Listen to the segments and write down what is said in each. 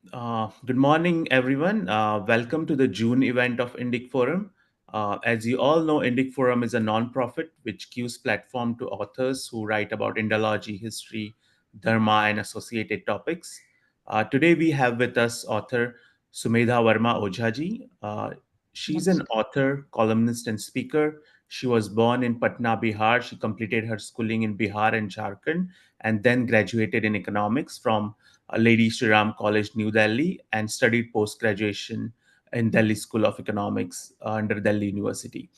Good morning, everyone. Welcome to the June event of Indic Forum. As you all know, Indic Forum is a non-profit which gives platform to authors who write about Indology, history, dharma, and associated topics. Today, we have with us author Sumedha Verma Ojha ji. She's an Namaste. author, columnist, and speaker. She was born in Patna, Bihar. She completed her schooling in Bihar and Jharkhand, and then graduated in economics from Lady Shri Ram College, New Delhi, and studied post graduation in Delhi School of Economics under Delhi University.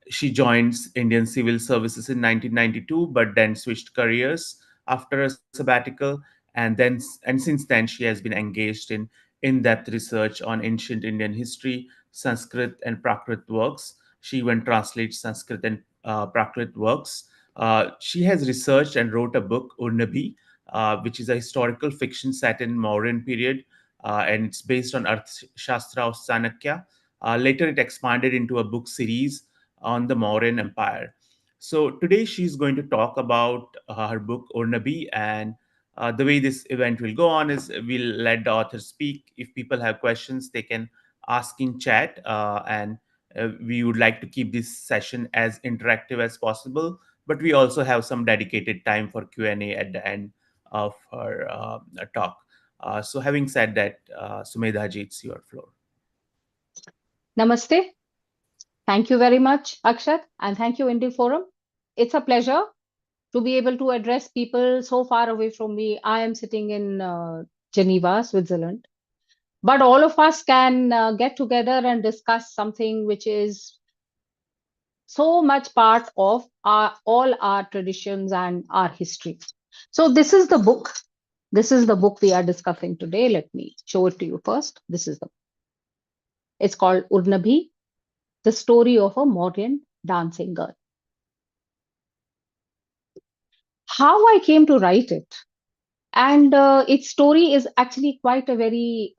She joined Indian Civil Services in 1992, but then switched careers after a sabbatical, and since then she has been engaged in in-depth research on ancient Indian history, Sanskrit and Prakrit works. She even translates Sanskrit and Prakrit works. She has researched and wrote a book, Urnabhih, which is a historical fiction set in Mauryan period, and it's based on Arthashastra of Chanakya. Later, it expanded into a book series on the Mauryan Empire. So today she's going to talk about her book Urnabhih, and the way this event will go on is we'll let the author speak. If people have questions, they can ask in chat, and we would like to keep this session as interactive as possible. But we also have some dedicated time for Q&A at the end of her talk. So having said that, Sumedha ji, it's your floor. Namaste. Thank you very much, Akshat, and thank you, Indie Forum. It's a pleasure to be able to address people so far away from me. I am sitting in Geneva, Switzerland, but all of us can get together and discuss something which is so much part of all our traditions and our history. So this is the book. This is the book we are discussing today. Let me show it to you first. This is the. It's called Urnabhi, the story of a Mauryan dancing girl. How I came to write it, and its story is actually quite a very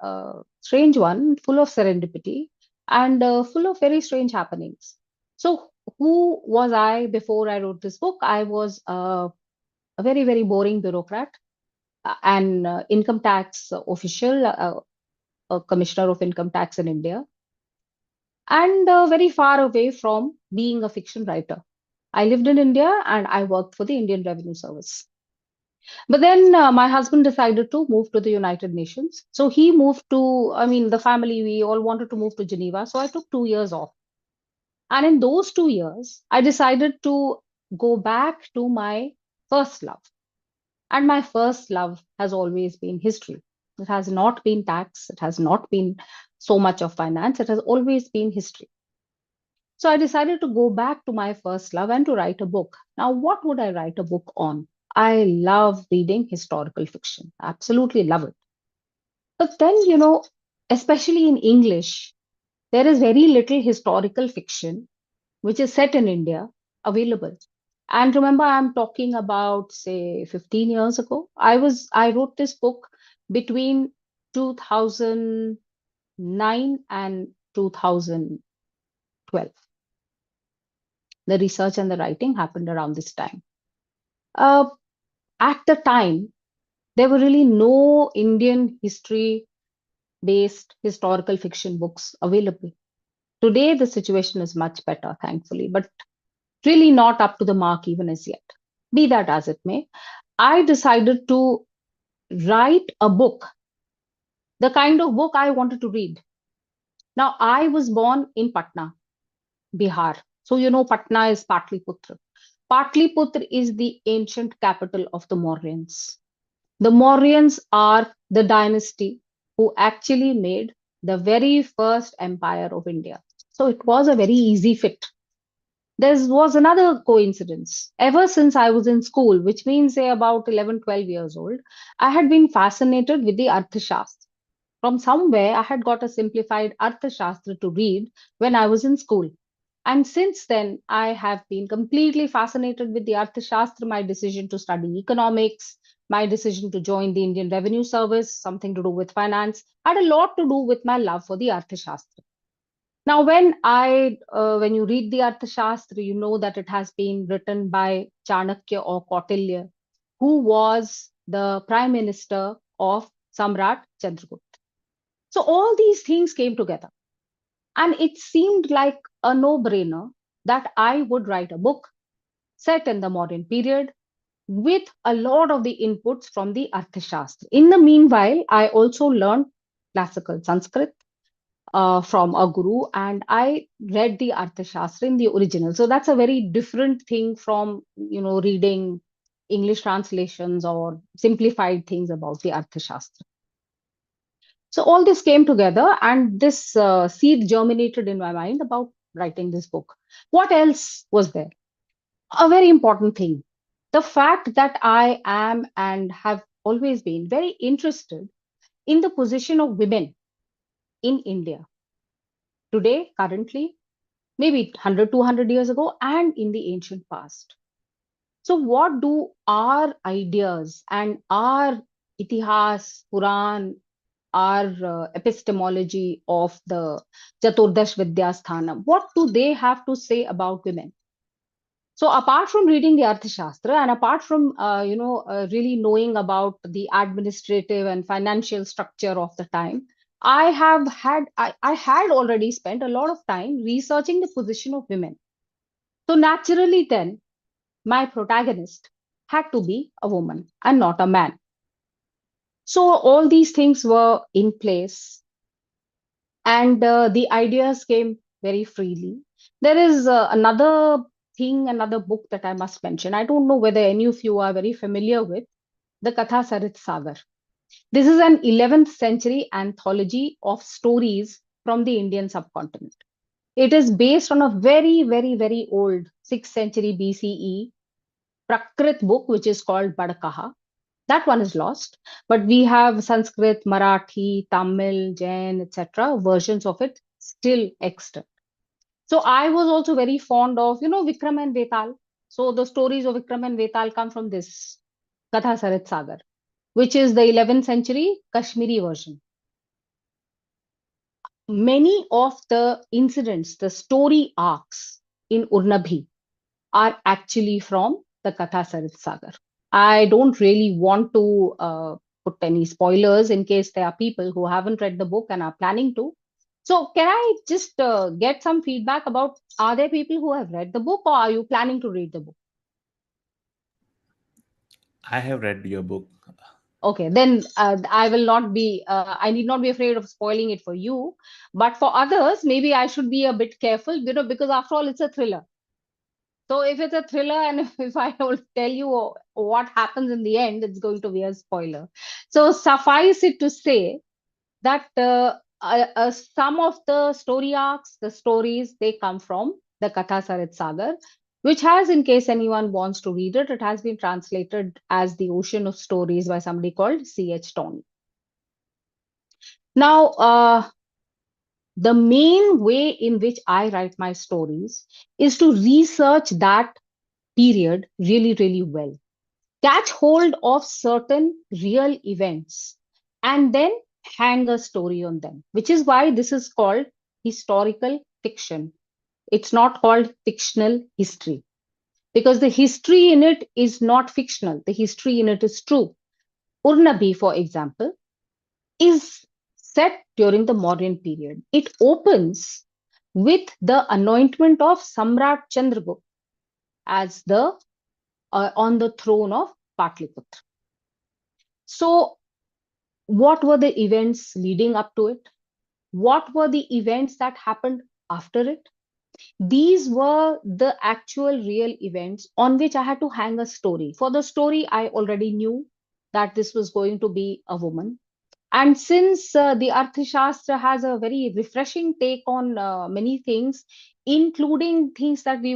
strange one, full of serendipity and full of very strange happenings. So, who was I before I wrote this book? I was a very, very boring bureaucrat, an income tax official, a commissioner of income tax in India, and very far away from being a fiction writer. I lived in India and I worked for the Indian Revenue Service. But then my husband decided to move to the United Nations. So he moved to, I mean, the family, we all wanted to move to Geneva. So I took 2 years off. And in those 2 years, I decided to go back to my first love. And my first love has always been history. It has not been tax, it has not been so much of finance, it has always been history. So I decided to go back to my first love and to write a book. Now, what would I write a book on? I love reading historical fiction. Absolutely love it. But then, especially in English, there is very little historical fiction which is set in India available. And remember, I'm talking about, say, 15 years ago. I wrote this book between 2009 and 2012. The research and the writing happened around this time. Uh, at the time, there were really no Indian history based historical fiction books available. Today, the situation is much better, thankfully, but really not up to the mark even as yet. Be that as it may, I decided to write a book, the kind of book I wanted to read. Now, I was born in Patna, Bihar. So, Patna is Patliputra. Patliputra is the ancient capital of the Mauryans. The Mauryans are the dynasty who actually made the very first empire of India. So it was a very easy fit. There was another coincidence. Ever since I was in school, which means say about 11, 12 years old, I had been fascinated with the Arthashastra. From somewhere, I had got a simplified Arthashastra to read when I was in school. And since then, I have been completely fascinated with the Arthashastra, my decision to study economics, my decision to join the Indian Revenue Service, something to do with finance, had a lot to do with my love for the Arthashastra. Now, when you read the Arthashastra, you know that it has been written by Chanakya or Kautilya, who was the prime minister of Samrat Chandragupta. So all these things came together, and it seemed like a no-brainer that I would write a book set in the modern period with a lot of the inputs from the Arthashastra. In the meanwhile, I also learned classical Sanskrit from a guru, and I read the Arthashastra in the original. So that's a very different thing from reading English translations or simplified things about the Arthashastra. So all this came together, and this seed germinated in my mind about writing this book. What else was there? A very important thing: the fact that I am and have always been very interested in the position of women in India today, currently, maybe 100, 200 years ago, and in the ancient past. So, what do our ideas and our itihas, Puran, our epistemology of the Chaturdash Vidyasthanam, what do they have to say about women? So, apart from reading the Arthashastra and apart from really knowing about the administrative and financial structure of the time, I had already spent a lot of time researching the position of women. So naturally, then my protagonist had to be a woman and not a man. So all these things were in place, and the ideas came very freely. There is another book that I must mention. I don't know whether any of you are very familiar with the Katha Sarit Sagar. This is an 11th century anthology of stories from the Indian subcontinent. It is based on a very, very, very old 6th century BCE Prakrit book, which is called Badkaha. That one is lost, but we have Sanskrit, Marathi, Tamil, Jain, etc. versions of it still extant. So I was also very fond of, Vikram and Vetal. So the stories of Vikram and Vetal come from this Katha Sarit Sagar, which is the 11th century Kashmiri version. Many of the incidents, the story arcs in Urnabhih are actually from the Katha Sarit Sagar. I don't really want to put any spoilers in case there are people who haven't read the book and are planning to. So, can I just get some feedback about, are there people who have read the book, or are you planning to read the book? I have read your book. Okay, then I will not be, I need not be afraid of spoiling it for you. But for others, maybe I should be a bit careful, because after all, it's a thriller. So if it's a thriller and if I will tell you what happens in the end, it's going to be a spoiler. So suffice it to say that some of the story arcs, the stories, they come from the Katha Sarit Sagar, which has, in case anyone wants to read it, it has been translated as The Ocean of Stories by somebody called C.H. Tawney. Now, the main way in which I write my stories is to research that period really, really well, catch hold of certain real events, and then hang a story on them, which is why this is called historical fiction. It's not called fictional history, because the history in it is not fictional. The history in it is true. Urnabi, for example, is set during the modern period. It opens with the anointment of Samrat Chandragupta as the on the throne of Patliputra. So, what were the events leading up to it? What were the events that happened after it? These were the actual real events on which I had to hang a story. For the story, I already knew that this was going to be a woman. And since the Arthashastra has a very refreshing take on many things, including things that we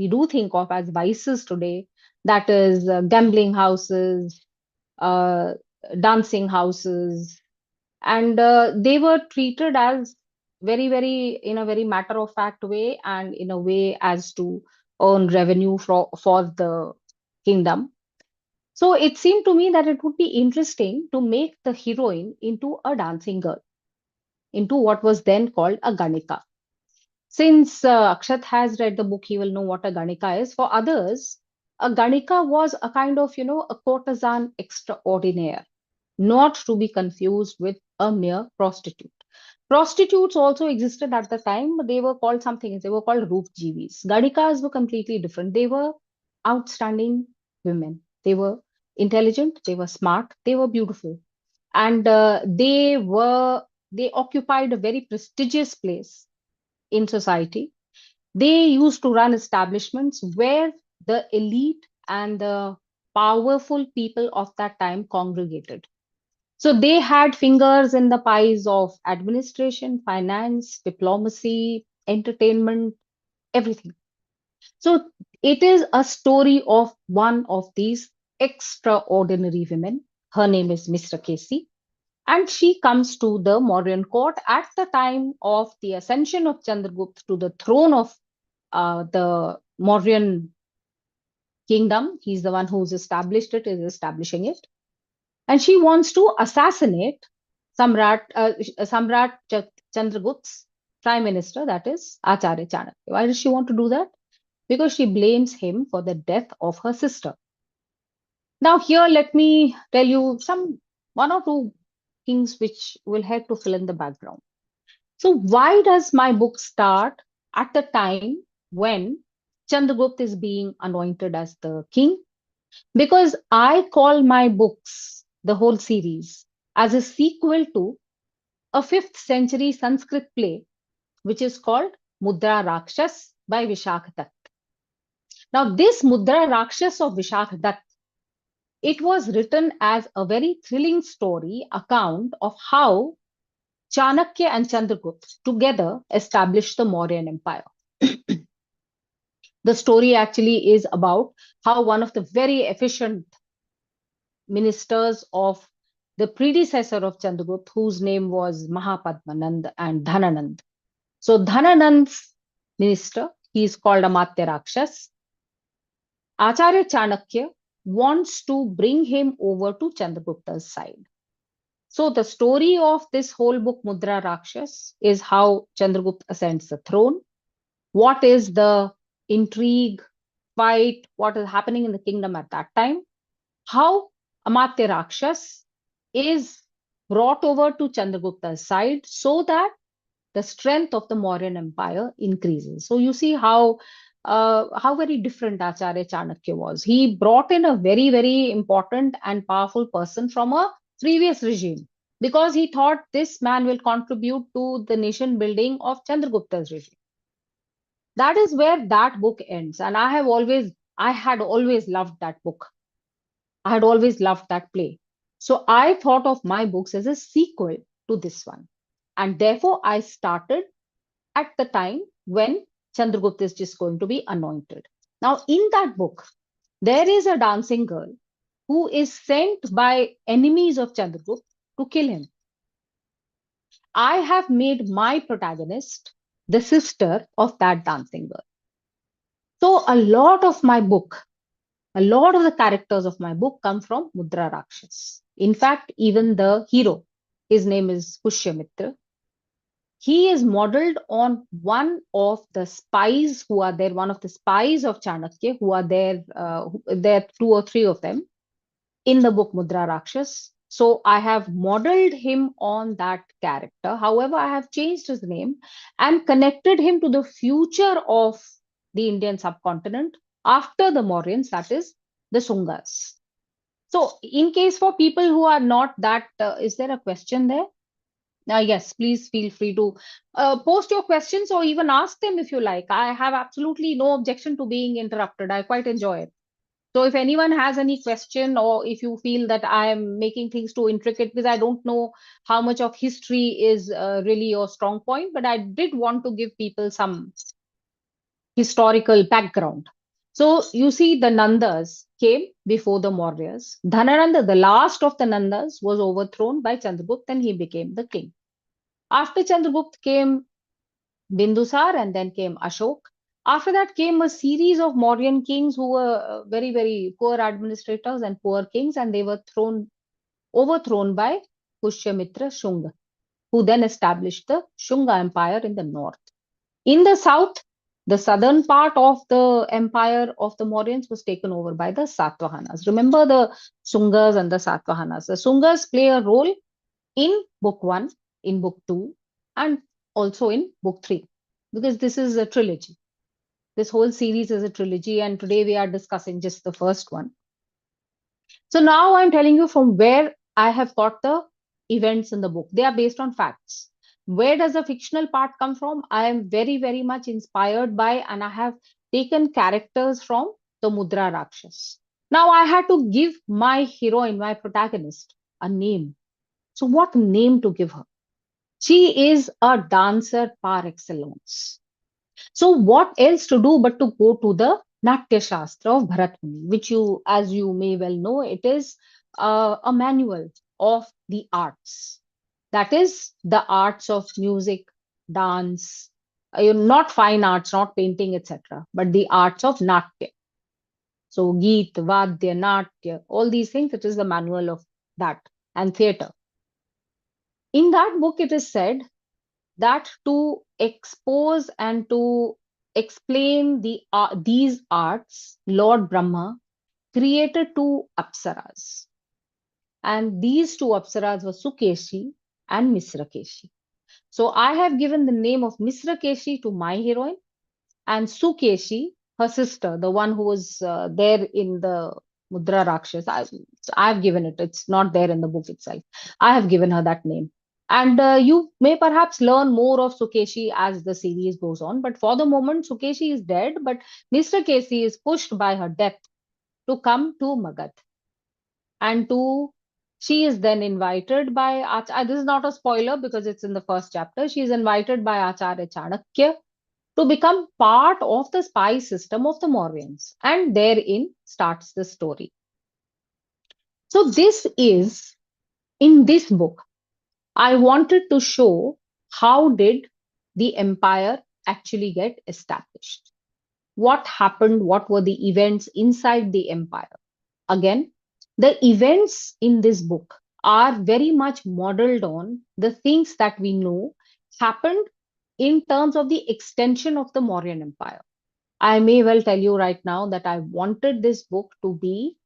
do think of as vices today, that is gambling houses, uh, dancing houses, and they were treated as very, very, in a very matter of fact way, and in a way as to earn revenue for the kingdom. So it seemed to me that it would be interesting to make the heroine into a dancing girl, into what was then called a ganika. Since Akshat has read the book, he will know what a ganika is. For others, a ganika was a kind of, a courtesan extraordinaire, not to be confused with a mere prostitute. Prostitutes also existed at the time, but they were called something else. They were called Roopjeevis. Gadikas were completely different. They were outstanding women. They were intelligent, they were smart, they were beautiful. And they occupied a very prestigious place in society. They used to run establishments where the elite and the powerful people of that time congregated. So they had fingers in the pies of administration, finance, diplomacy, entertainment, everything. So it is a story of one of these extraordinary women. Her name is Mr. Casey, and she comes to the Mauryan court at the time of the ascension of Chandragupta to the throne of the Mauryan kingdom. He's the one who's established it, is establishing it. And she wants to assassinate Samrat Chandragupta's prime minister, that is Acharya Chanakya. Why does she want to do that? Because she blames him for the death of her sister. Now, here, let me tell you one or two things which will help to fill in the background. So, why does my book start at the time when Chandragupta is being anointed as the king? Because I call my books, the whole series, as a sequel to a 5th century Sanskrit play, which is called Mudra Rakshas by Vishak Dutt. Now, this Mudra Rakshas of Vishak Dutt, it was written as a very thrilling story account of how Chanakya and Chandragupta together established the Mauryan Empire. The story actually is about how one of the very efficient ministers of the predecessor of Chandragupta, whose name was Mahapadmanand and Dhananand. So Dhananand's minister, he is called Amatya Rakshas. Acharya Chanakya wants to bring him over to Chandragupta's side. So the story of this whole book, Mudra Rakshas, is how Chandragupta ascends the throne. What is the intrigue, fight, what is happening in the kingdom at that time? How Amatya Rakshas is brought over to Chandragupta's side so that the strength of the Mauryan Empire increases. So you see how very different Acharya Chanakya was. He brought in a very, very important and powerful person from a previous regime because he thought this man will contribute to the nation building of Chandragupta's regime. That is where that book ends. And I had always loved that book. I had always loved that play. So I thought of my books as a sequel to this one. And therefore, I started at the time when Chandragupta is just going to be anointed. Now, in that book, there is a dancing girl who is sent by enemies of Chandragupta to kill him. I have made my protagonist the sister of that dancing girl. So, a lot of the characters of my book come from Mudra Rakshas. In fact, even the hero, his name is Pushyamitra. He is modeled on one of the spies who are there, one of the spies of Chanakya who are there. There are two or three of them in the book Mudra Rakshas. So I have modeled him on that character. However, I have changed his name and connected him to the future of the Indian subcontinent after the Mauryans, that is the Sungas. So, in case for people who are not that, is there a question there? Yes, please feel free to post your questions or even ask them if you like. I have absolutely no objection to being interrupted. I quite enjoy it. So if anyone has any question or if you feel that I am making things too intricate, because I don't know how much of history is really your strong point, but I did want to give people some historical background. So you see, the Nandas came before the Mauryas. Dhanananda, the last of the Nandas, was overthrown by Chandragupta and he became the king. After Chandragupta came Bindusar and then came Ashok. After that came a series of Mauryan kings who were very, very poor administrators and poor kings, and they were overthrown by Pushyamitra Shunga, who then established the Shunga Empire in the north. In the south, the southern part of the empire of the Mauryans was taken over by the Satavahanas. Remember the Sungas and the Satavahanas. The Sungas play a role in book one, in book two, and also in book three, because this is a trilogy. This whole series is a trilogy, and today we are discussing just the first one. So now I'm telling you from where I have got the events in the book. They are based on facts. Where does the fictional part come from? I am very, very much inspired by, and I have taken characters from the Mudra Rakshas. Now I had to give my heroine, my protagonist, a name. So, what name to give her? She is a dancer par excellence. So, what else to do but to go to the Natya Shastra of Bharat Muni, which you, as you may well know, it is a manual of the arts. That is the arts of music, dance, not fine arts, not painting, etc., but the arts of Natya. So, Geet, Vadya, Natya, all these things, it is the manual of that, and theatre. In that book, it is said that to expose and to explain these arts, Lord Brahma created two apsaras, and these two apsaras were Sukeshi and Misrakeshi. So I have given the name of Misrakeshi to my heroine, and Sukeshi, her sister, the one who was there in the Mudra Rakshas. I've given it. It's not there in the book itself. I have given her that name. And you may perhaps learn more of Sukeshi as the series goes on. But for the moment, Sukeshi is dead. But Mr. Casey is pushed by her death to come to Magadh. And to she is then invited by this is not a spoiler because it's in the first chapter. She is invited by Acharya Chanakya to become part of the spy system of the Mauryans. And therein starts the story. So, this is in this book, I wanted to show how did the empire actually get established. What happened? What were the events inside the empire? Again, the events in this book are very much modeled on the things that we know happened in terms of the extension of the Mauryan Empire. I may well tell you right now that I wanted this book to be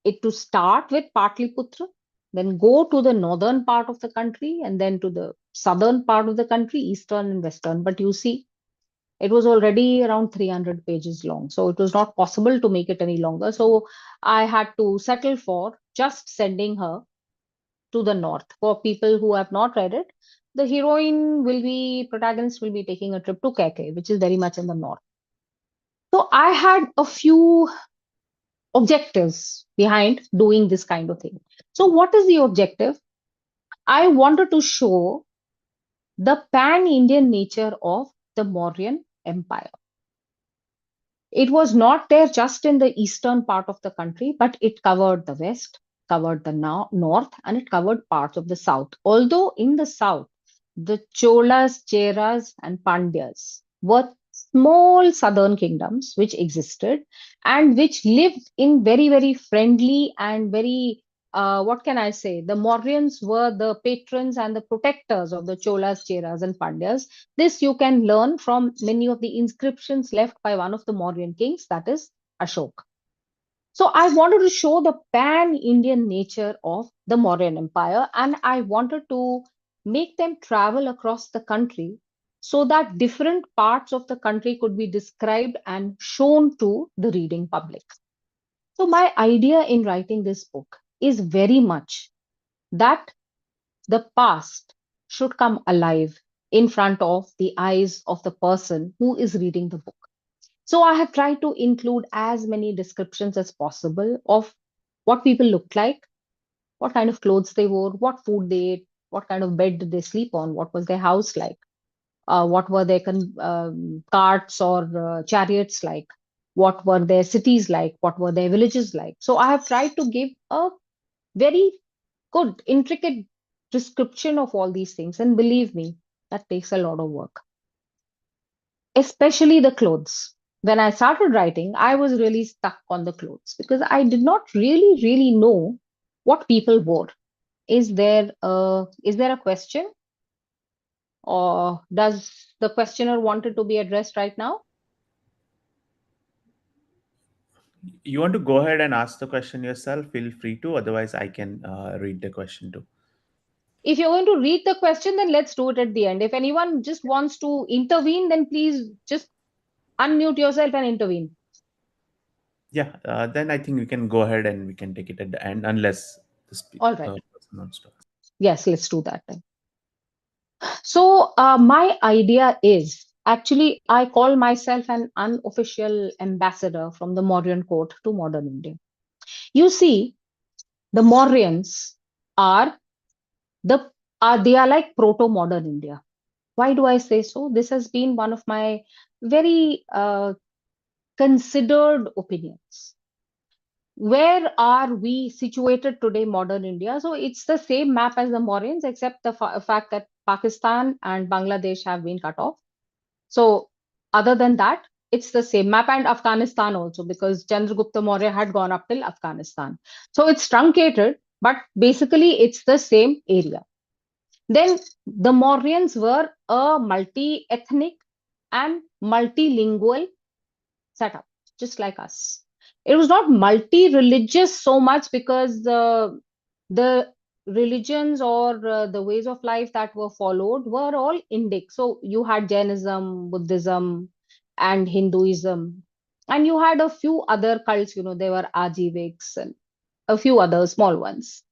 it to start with Patliputra, then go to the northern part of the country, and then to the southern part of the country, eastern and western. But you see, it was already around 300 pages long, so it was not possible to make it any longer. So I had to settle for just sending her to the north. For people who have not read it, the protagonist will be taking a trip to Keke, which is very much in the north. So I had a few objectives behind doing this kind of thing. So, what is the objective? I wanted to show the pan Indian nature of the Mauryan Empire. It was not there just in the eastern part of the country, but it covered the west, covered the north, and it covered parts of the south. Although in the south, the Cholas, Cheras, and Pandyas were small southern kingdoms which existed and which lived in very, very friendly and very what can I say? The Mauryans were the patrons and the protectors of the Cholas, Cheras, and Pandyas. This you can learn from many of the inscriptions left by one of the Mauryan kings, that is Ashok. So I wanted to show the pan-Indian nature of the Mauryan Empire, and I wanted to make them travel across the country so that different parts of the country could be described and shown to the reading public. So my idea in writing this book is very much that the past should come alive in front of the eyes of the person who is reading the book. So I have tried to include as many descriptions as possible of what people looked like, what kind of clothes they wore, what food they ate, what kind of bed did they sleep on, what was their house like, what were their carts or chariots like, what were their cities like, what were their villages like. So I have tried to give a very good, intricate description of all these things. And believe me, that takes a lot of work, especially the clothes. When I started writing, I was really stuck on the clothes because I did not really know what people wore. Is there a question, or does the questioner wanted to be addressed right now? You want to go ahead and ask the question yourself? Feel free to. Otherwise, I can read the question too. If you're going to read the question, then let's do it at the end. If anyone just wants to intervene, then please just unmute yourself and intervene. Yeah, then I think we can go ahead and we can take it at the end, unless the All right. person wants to ask. Yes, let's do that then. So, my idea is actually, I call myself an unofficial ambassador from the Mauryan court to modern India. You see, the Mauryans are the they are like proto-modern India. Why do I say so? This has been one of my very considered opinions. Where are we situated today, modern India? So it's the same map as the Mauryans, except the fact that Pakistan and Bangladesh have been cut off. So other than that, it's the same map, and Afghanistan also, because Chandragupta Maurya had gone up till Afghanistan. So it's truncated, but basically it's the same area. Then the Mauryans were a multi-ethnic and multilingual setup, just like us. It was not multi-religious so much because the religions or the ways of life that were followed were all Indic. So you had Jainism, Buddhism, and Hinduism, and you had a few other cults. There were Ajiviks and a few other small ones.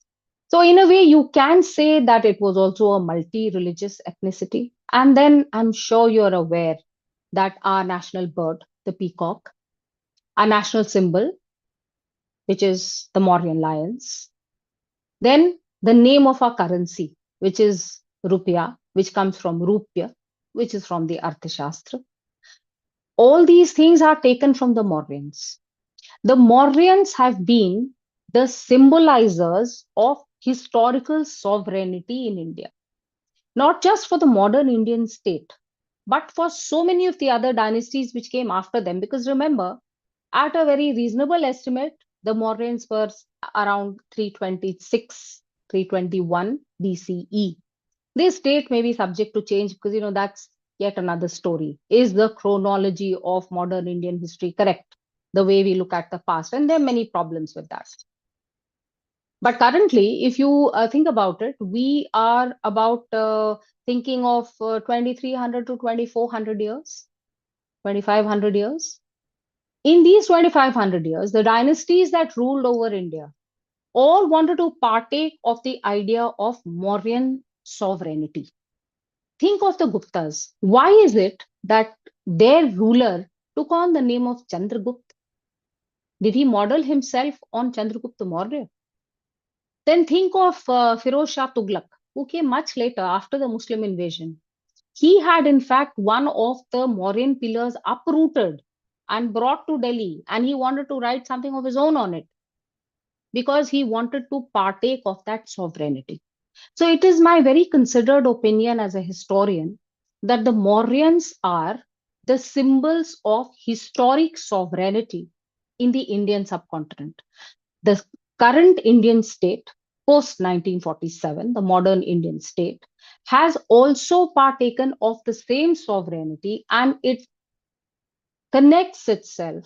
So in a way, you can say that it was also a multi-religious ethnicity. And then I'm sure you're aware that our national bird, the peacock, our national symbol, which is the Mauryan lions. Then the name of our currency, which is rupiah, which comes from rupya, which is from the Arthashastra. All these things are taken from the Mauryans. The Mauryans have been the symbolizers of historical sovereignty in India, not just for the modern Indian state, but for so many of the other dynasties which came after them. Because remember, at a very reasonable estimate, the Mauryans were around 326, 321 BCE. This date may be subject to change because, that's yet another story. Is the chronology of modern Indian history correct? The way we look at the past. And there are many problems with that. But currently, if you think about it, we are about thinking of 2300 to 2400 years, 2500 years. In these 2500 years, the dynasties that ruled over India all wanted to partake of the idea of Mauryan sovereignty. Think of the Guptas. Why is it that their ruler took on the name of Chandragupta? Did he model himself on Chandragupta Maurya? Then think of Firoz Shah Tughlaq, who came much later after the Muslim invasion. He had, in fact, one of the Mauryan pillars uprooted and brought to Delhi, and he wanted to write something of his own on it because he wanted to partake of that sovereignty. So it is my very considered opinion as a historian that the Mauryans are the symbols of historic sovereignty in the Indian subcontinent. The current Indian state, post 1947, the modern Indian state, has also partaken of the same sovereignty, and it connects itself.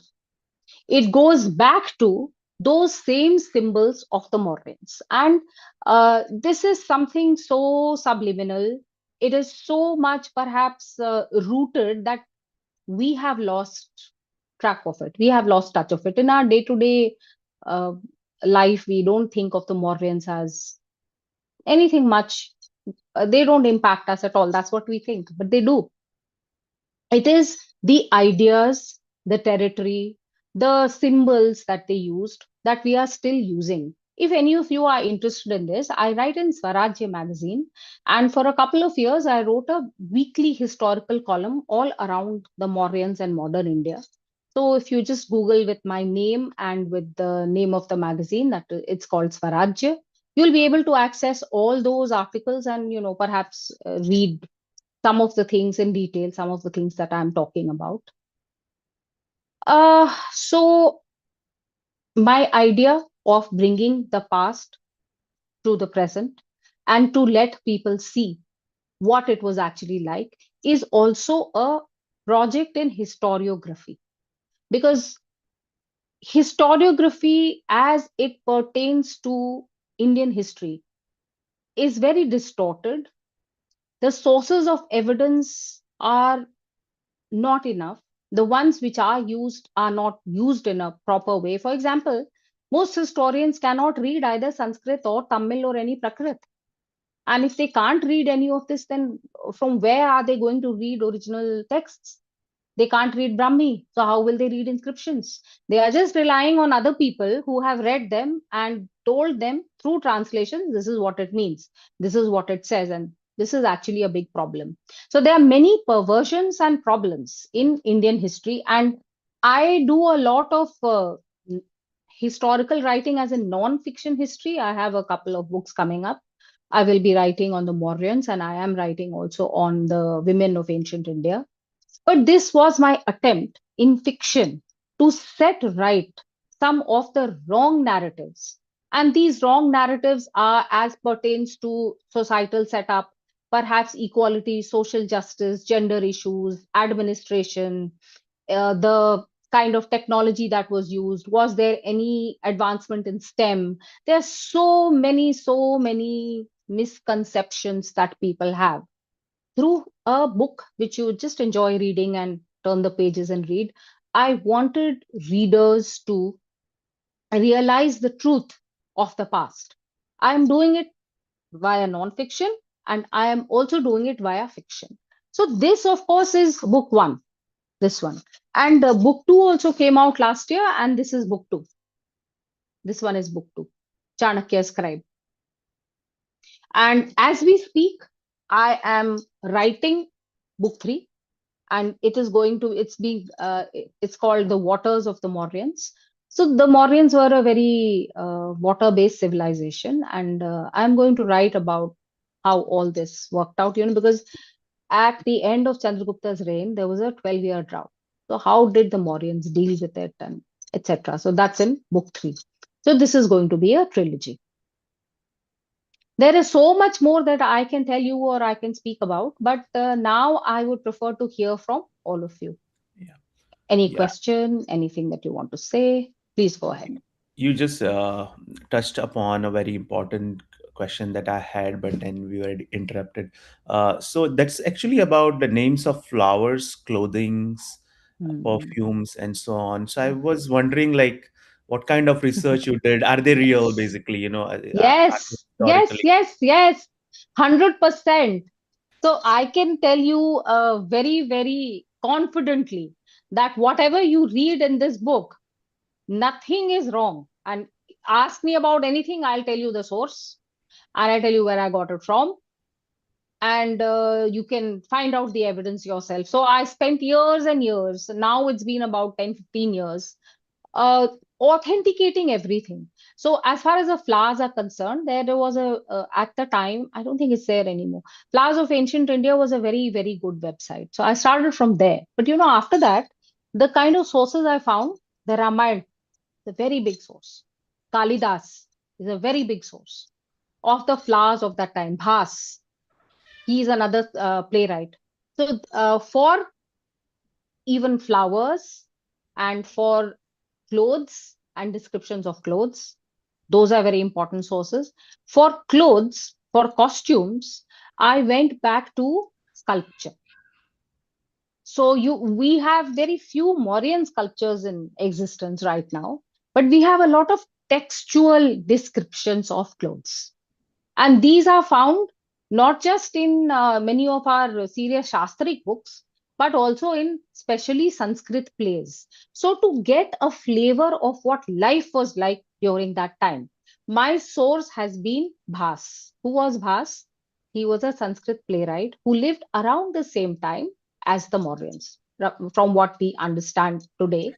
It goes back to those same symbols of the Mauryans. And this is something so subliminal. It is so much perhaps rooted that we have lost track of it. We have lost touch of it. In our day to day life, we don't think of the Mauryans as anything much. They don't impact us at all. That's what we think, but they do. It is the ideas, the territory, the symbols that they used that we are still using. If any of you are interested in this, I write in Swarajya magazine, and for a couple of years, I wrote a weekly historical column all around the Mauryans and modern India. So if you just Google with my name and with the name of the magazine, that it's called Swarajya, you'll be able to access all those articles and perhaps read some of the things in detail, some of the things that I'm talking about. So my idea of bringing the past to the present and to let people see what it was actually like is also a project in historiography, because historiography as it pertains to Indian history is very distorted. The sources of evidence are not enough. The ones which are used are not used in a proper way. For example, most historians cannot read either Sanskrit or Tamil or any Prakrit. And if they can't read any of this, then from where are they going to read original texts? They can't read Brahmi. So how will they read inscriptions? They are just relying on other people who have read them and told them through translations, this is what it means. This is what it says. And this is actually a big problem. So there are many perversions and problems in Indian history. And I do a lot of historical writing as a non-fiction history. I have a couple of books coming up. I will be writing on the Mauryans, and I am writing also on the women of ancient India. But this was my attempt in fiction to set right some of the wrong narratives. And these wrong narratives are as pertains to societal setup, perhaps equality, social justice, gender issues, administration, the kind of technology that was used. Was there any advancement in STEM? There are so many misconceptions that people have through a book which you just enjoy reading and turn the pages and read. I wanted readers to realize the truth of the past. I am doing it via nonfiction, and I am also doing it via fiction. So, this, of course, is book one, this one. And book two also came out last year, and this is book two. This one is book two, Chanakya Scribe. And as we speak, I am writing book three, and it is going to it's called The Waters of the Mauryans. So the Mauryans were a very water based civilization, and I'm going to write about how all this worked out, because at the end of Chandragupta's reign there was a 12-year drought. So how did the Mauryans deal with it, and etc. So that's in book 3. So this is going to be a trilogy. There is so much more that I can tell you or I can speak about, but now I would prefer to hear from all of you. Yeah. Any Yeah. question, anything that you want to say, please go ahead. You just touched upon a very important question that I had, but then we were interrupted. So that's actually about the names of flowers, clothings, Hmm. perfumes, and so on. So I was wondering, like, what kind of research you did? Are they real, basically? Are they Yes, yes, historically? yes, yes, 100%. So I can tell you very, very confidently that whatever you read in this book, nothing is wrong. And ask me about anything, I'll tell you the source and I'll tell you where I got it from. And you can find out the evidence yourself. So I spent years and years. Now it's been about 10, 15 years uh, authenticating everything. So as far as the flowers are concerned, there was at the time, I don't think it's there anymore. Flowers of Ancient India was a very, very good website. So I started from there. But after that, the kind of sources I found, the Ramayana, the very big source. Kalidas is a very big source of the flowers of that time. Bhas, he is another playwright. So for even flowers and for clothes and descriptions of clothes, those are very important sources. For clothes, for costumes, I went back to sculpture. So we have very few Mauryan sculptures in existence right now, but we have a lot of textual descriptions of clothes. And these are found not just in many of our serious Shastric books, but also in specially Sanskrit plays. So, to get a flavor of what life was like during that time, my source has been Bhas. Who was Bhas? He was a Sanskrit playwright who lived around the same time as the Mauryans, from what we understand today.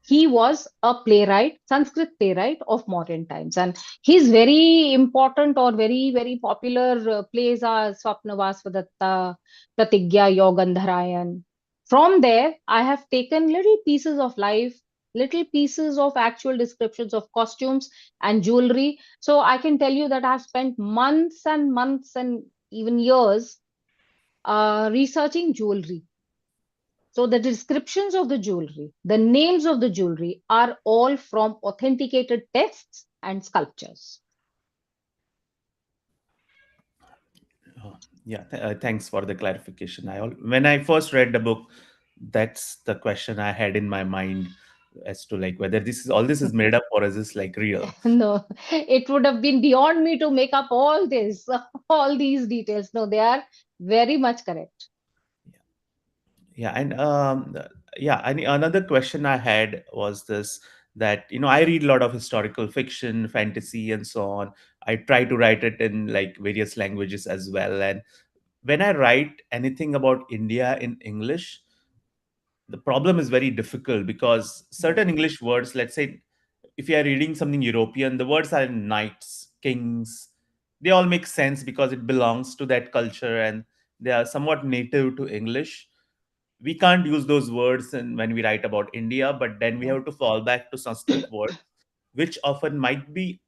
He was a playwright, Sanskrit playwright of modern times. And his very important or very, very popular plays are Swapna Vasvadatta, Pratigya, Yogandharayan. From there, I have taken little pieces of life, little pieces of actual descriptions of costumes and jewelry. So I can tell you that I've spent months and months and even years researching jewelry. So the descriptions of the jewelry, the names of the jewelry are all from authenticated texts and sculptures. Yeah, thanks for the clarification. When I first read the book, that's the question I had in my mind, as to like whether this is made up or is this like real. No, it would have been beyond me to make up all this, all these details. No, they are very much correct. Yeah, and yeah, and another question I had was this, that I read a lot of historical fiction, fantasy, and so on. I try to write it in like various languages as well, and when I write anything about India in English, the problem is very difficult because certain English words, let's say if you are reading something European, the words are knights, kings, they all make sense because it belongs to that culture and they are somewhat native to English. We can't use those words when we write about India, but then we Yeah. have to fall back to Sanskrit words, which often might be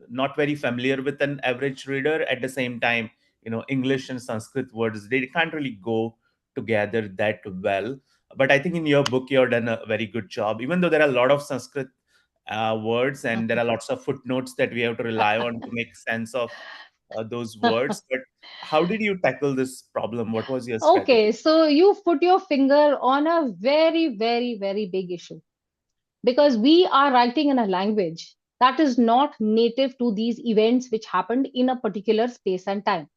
not very familiar with an average reader. At the same time, English and Sanskrit words, they can't really go together that well. But I think in your book you've done a very good job, even though there are a lot of Sanskrit words and there are lots of footnotes that we have to rely on to make sense of those words. But how did you tackle this problem? What was your Okay, strategy? so you put your finger on a very, very, very big issue because we are writing in a language that is not native to these events which happened in a particular space and time.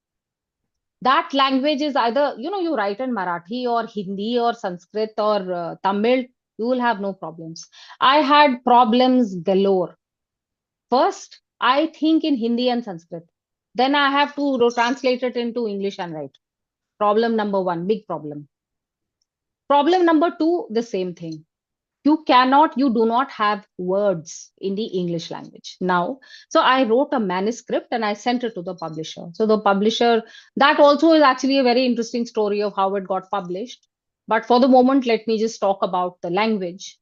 That language is either, you write in Marathi or Hindi or Sanskrit or Tamil, you will have no problems. I had problems galore. First, I think in Hindi and Sanskrit. Then I have to translate it into English and write. Problem number one, big problem. Problem number two, the same thing. You do not have words in the English language. Now, so I wrote a manuscript and I sent it to the publisher. So the publisher, that also is actually a very interesting story of how it got published. But for the moment, let me just talk about the language.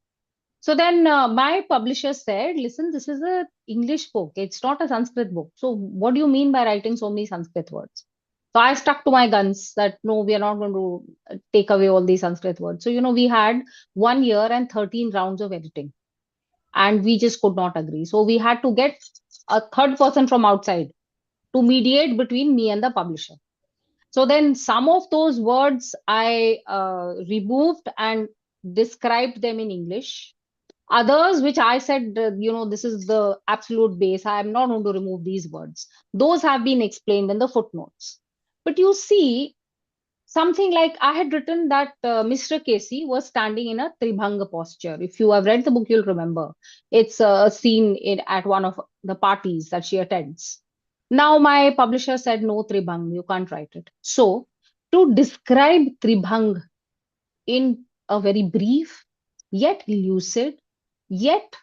So then my publisher said, listen, this is a English book. It's not a Sanskrit book. So what do you mean by writing so many Sanskrit words? So I stuck to my guns that no, we are not going to take away all these Sanskrit words. So, we had 1 year and 13 rounds of editing and we just could not agree. So we had to get a third person from outside to mediate between me and the publisher. So then some of those words I removed and described them in English. Others, which I said, this is the absolute base. I am not going to remove these words. Those have been explained in the footnotes. But you see, something like I had written that Mr. Casey was standing in a Tribhanga posture. If you have read the book, you'll remember. It's a scene at one of the parties that she attends. Now, my publisher said, no, Tribhang, you can't write it. So, to describe Tribhang in a very brief, yet lucid, yet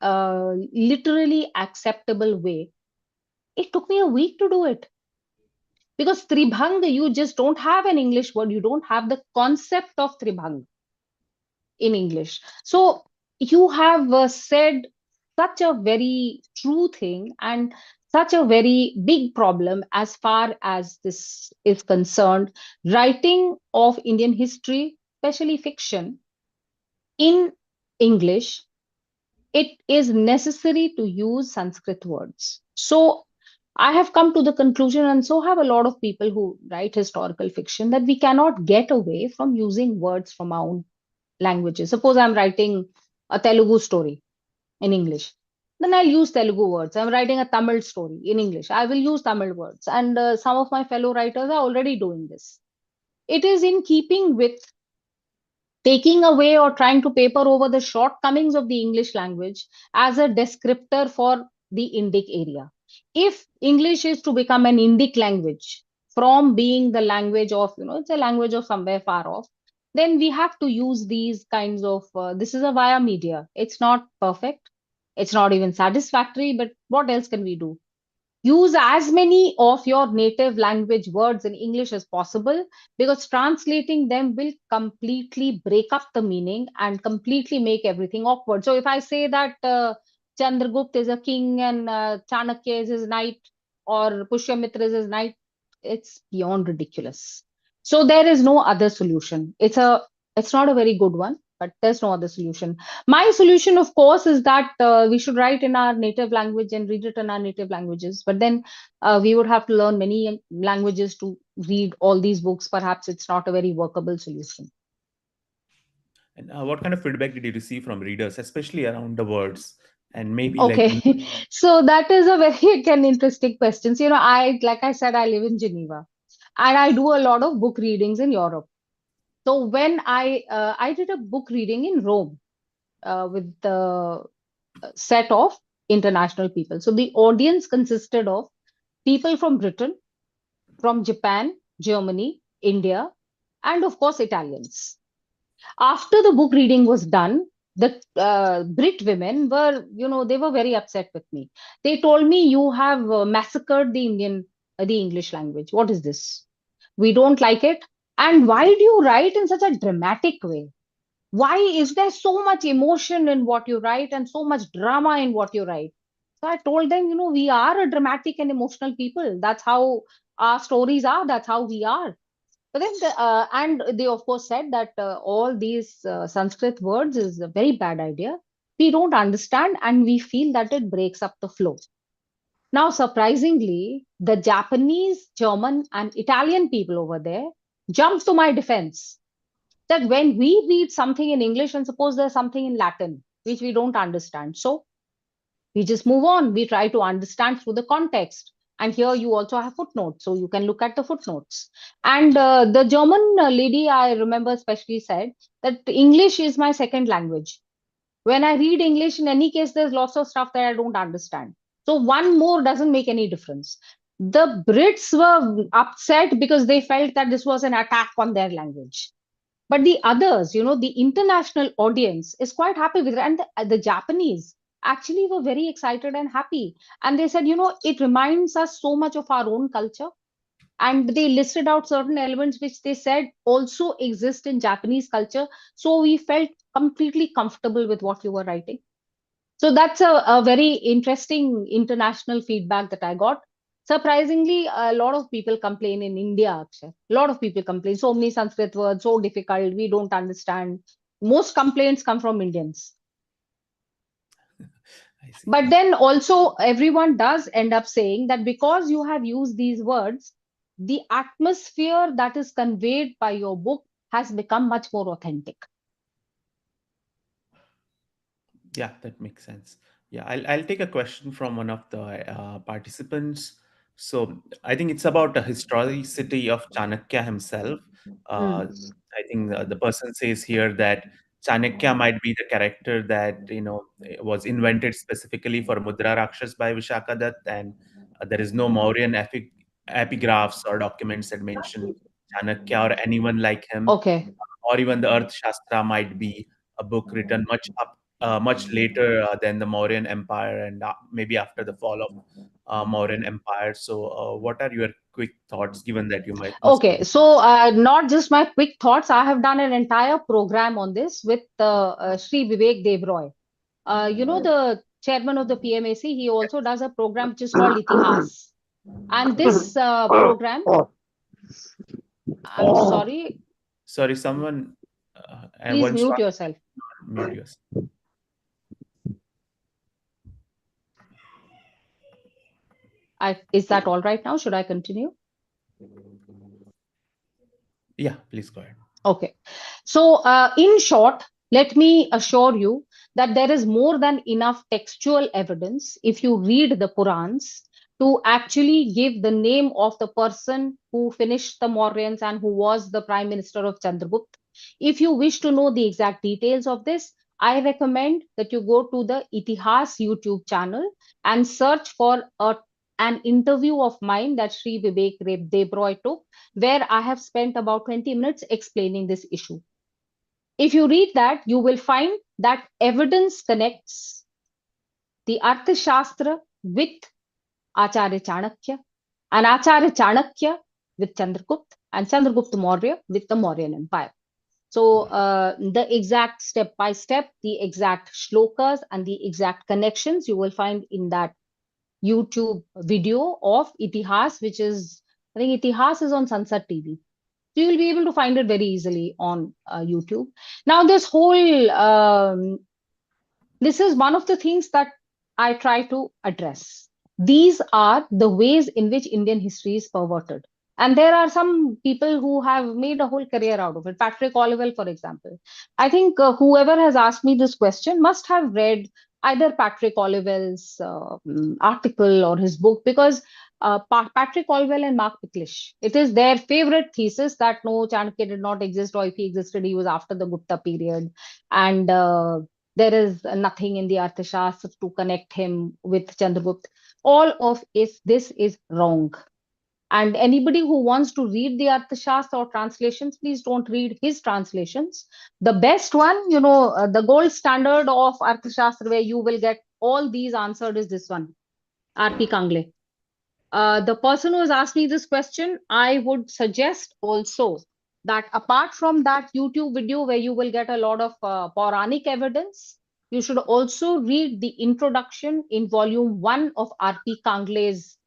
literally acceptable way, it took me a week to do it. Because Tribhang, you just don't have an English word. You don't have the concept of Tribhang in English. So you have said such a very true thing and such a very big problem as far as this is concerned. Writing of Indian history, especially fiction, in English, it is necessary to use Sanskrit words. So I have come to the conclusion, and so have a lot of people who write historical fiction, that we cannot get away from using words from our own languages. Suppose I'm writing a Telugu story in English, then I'll use Telugu words. I'm writing a Tamil story in English, I will use Tamil words. And some of my fellow writers are already doing this. It is in keeping with taking away or trying to paper over the shortcomings of the English language as a descriptor for the Indic area. If English is to become an Indic language from being the language of, it's a language of somewhere far off, then we have to use these kinds of, this is a via media. It's not perfect. It's not even satisfactory, but what else can we do? Use as many of your native language words in English as possible because translating them will completely break up the meaning and completely make everything awkward. So if I say that Chandragupta is a king and Chanakya is his knight or Pushyamitra is his knight, it's beyond ridiculous. So there is no other solution. It's not a very good one, but there's no other solution. My solution, of course, is that we should write in our native language and read it in our native languages. But then we would have to learn many languages to read all these books. Perhaps it's not a very workable solution. And what kind of feedback did you receive from readers, especially around the words? And maybe like, Okay, so that is a very again interesting question. So, like I said, I live in Geneva, and I do a lot of book readings in Europe. So when I did a book reading in Rome with the set of international people. So the audience consisted of people from Britain, from Japan, Germany, India, and of course Italians. After the book reading was done, the Brit women were, they were very upset with me. They told me, "You have massacred the English language. What is this? We don't like it. And why do you write in such a dramatic way? Why is there so much emotion in what you write and so much drama in what you write?" So I told them, we are a dramatic and emotional people. That's how our stories are. That's how we are. But then, and they of course said that all these Sanskrit words is a very bad idea. We don't understand and we feel that it breaks up the flow. Now, surprisingly, the Japanese, German, and Italian people over there jumped to my defense that when we read something in English and suppose there's something in Latin, which we don't understand. So we just move on. We try to understand through the context. And here you also have footnotes. So you can look at the footnotes. And the German lady, I remember especially said that English is my second language. When I read English, in any case, there's lots of stuff that I don't understand. So one more doesn't make any difference. The Brits were upset because they felt that this was an attack on their language. But the others, the international audience is quite happy with it. And the Japanese actually were very excited and happy. And they said, it reminds us so much of our own culture. And they listed out certain elements which they said also exist in Japanese culture. So we felt completely comfortable with what you were writing. So that's a very interesting international feedback that I got. Surprisingly, a lot of people complain in India, Akshay. A lot of people complain. So many Sanskrit words, so difficult, we don't understand. Most complaints come from Indians. I see. But then also, everyone does end up saying that because you have used these words, the atmosphere that is conveyed by your book has become much more authentic. Yeah, that makes sense. Yeah, I'll take a question from one of the participants. So I think it's about the historicity of Chanakya himself. Hmm. I think the person says here that Chanakya might be the character that was invented specifically for Mudra Rakshas by Vishaka Dutt, and there is no Mauryan epigraphs or documents that mention Chanakya or anyone like him, Okay. or even the Earth Shastra might be a book written much later than the Mauryan Empire and maybe after the fall of Mauryan Empire. So, what are your quick thoughts, given that you must be? Okay, so not just my quick thoughts. I have done an entire program on this with Sri Vivek Devroy. The chairman of the PMAC, he also does a program which is called Itihas. And this program, I'm sorry, Sorry, someone. I please once mute yourself. mute yours. Is that all right now? Should I continue? Yeah, please go ahead. Okay. So, in short, let me assure you that there is more than enough textual evidence if you read the Purans to actually give the name of the person who finished the Mauryans and who was the prime minister of Chandragupta. If you wish to know the exact details of this, I recommend that you go to the Itihas YouTube channel and search for an interview of mine that Sri Vivek Devroy took, where I have spent about 20 minutes explaining this issue. If you read that, you will find that evidence connects the Arthashastra with Acharya Chanakya, and Acharya Chanakya with Chandragupta, and Chandragupta Maurya with the Mauryan Empire. So the exact step by step, the exact shlokas, and the exact connections you will find in that YouTube video of Itihas, which is, I think Itihas is on Sunset TV. So you will be able to find it very easily on YouTube. Now, this is one of the things that I try to address. These are the ways in which Indian history is perverted. And there are some people who have made a whole career out of it. Patrick Olivell, for example. I think whoever has asked me this question must have read either Patrick Olivell's article or his book, because Patrick Olivell and Mark Picklish, it is their favorite thesis that no, Chanakya did not exist, or if he existed, he was after the Gupta period. And there is nothing in the Arthashastra to connect him with Chandragupta. All of this is wrong. And anybody who wants to read the Arthashastra or translations, please don't read his translations. The best one, the gold standard of Arthashastra, where you will get all these answered, is this one, R.P. Kangle. The person who has asked me this question, I would suggest also that apart from that YouTube video where you will get a lot of Puranic evidence, you should also read the introduction in volume 1 of R.P. Kangle's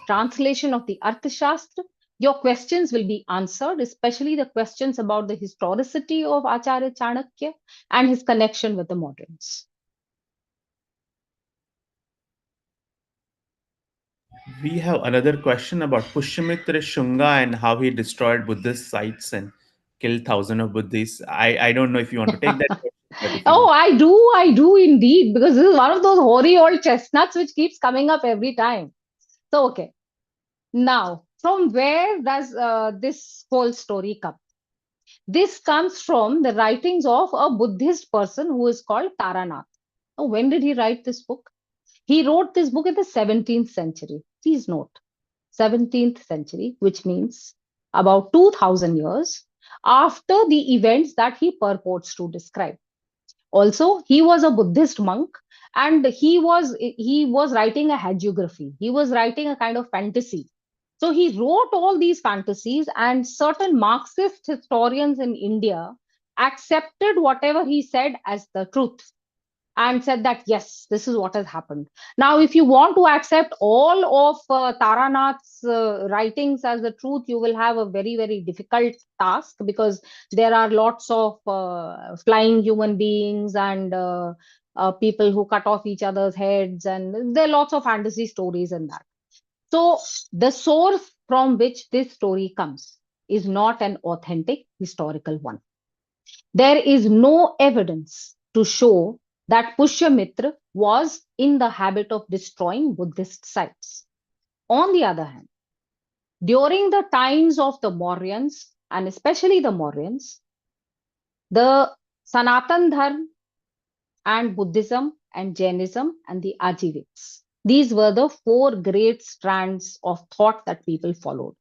translation of the Arthashastra. Your questions will be answered, especially the questions about the historicity of Acharya Chanakya and his connection with the moderns. We have another question about Pushyamitra Shunga and how he destroyed Buddhist sites and killed thousands of Buddhists. I don't know if you want to take that question, but if you Oh, want. I do indeed, because this is one of those hoary old chestnuts which keeps coming up every time. So, okay. Now, from where does this whole story come? This comes from the writings of a Buddhist person who is called Taranath. Now, when did he write this book? He wrote this book in the 17th century. Please note, 17th century, which means about 2000 years after the events that he purports to describe. Also, he was a Buddhist monk, and he was writing a hagiography. He was writing a kind of fantasy. So he wrote all these fantasies, and certain Marxist historians in India accepted whatever he said as the truth and said that yes, this is what has happened. Now, if you want to accept all of Taranath's writings as the truth, you will have a very, very difficult task, because there are lots of flying human beings and people who cut off each other's heads, and there are lots of fantasy stories in that. So the source from which this story comes is not an authentic historical one. There is no evidence to show that Pushyamitra was in the habit of destroying Buddhist sites. On the other hand, during the times of the Mauryans, and especially the Mauryans, the Sanatan Dharma and Buddhism and Jainism and the Ajiviks, these were the four great strands of thought that people followed.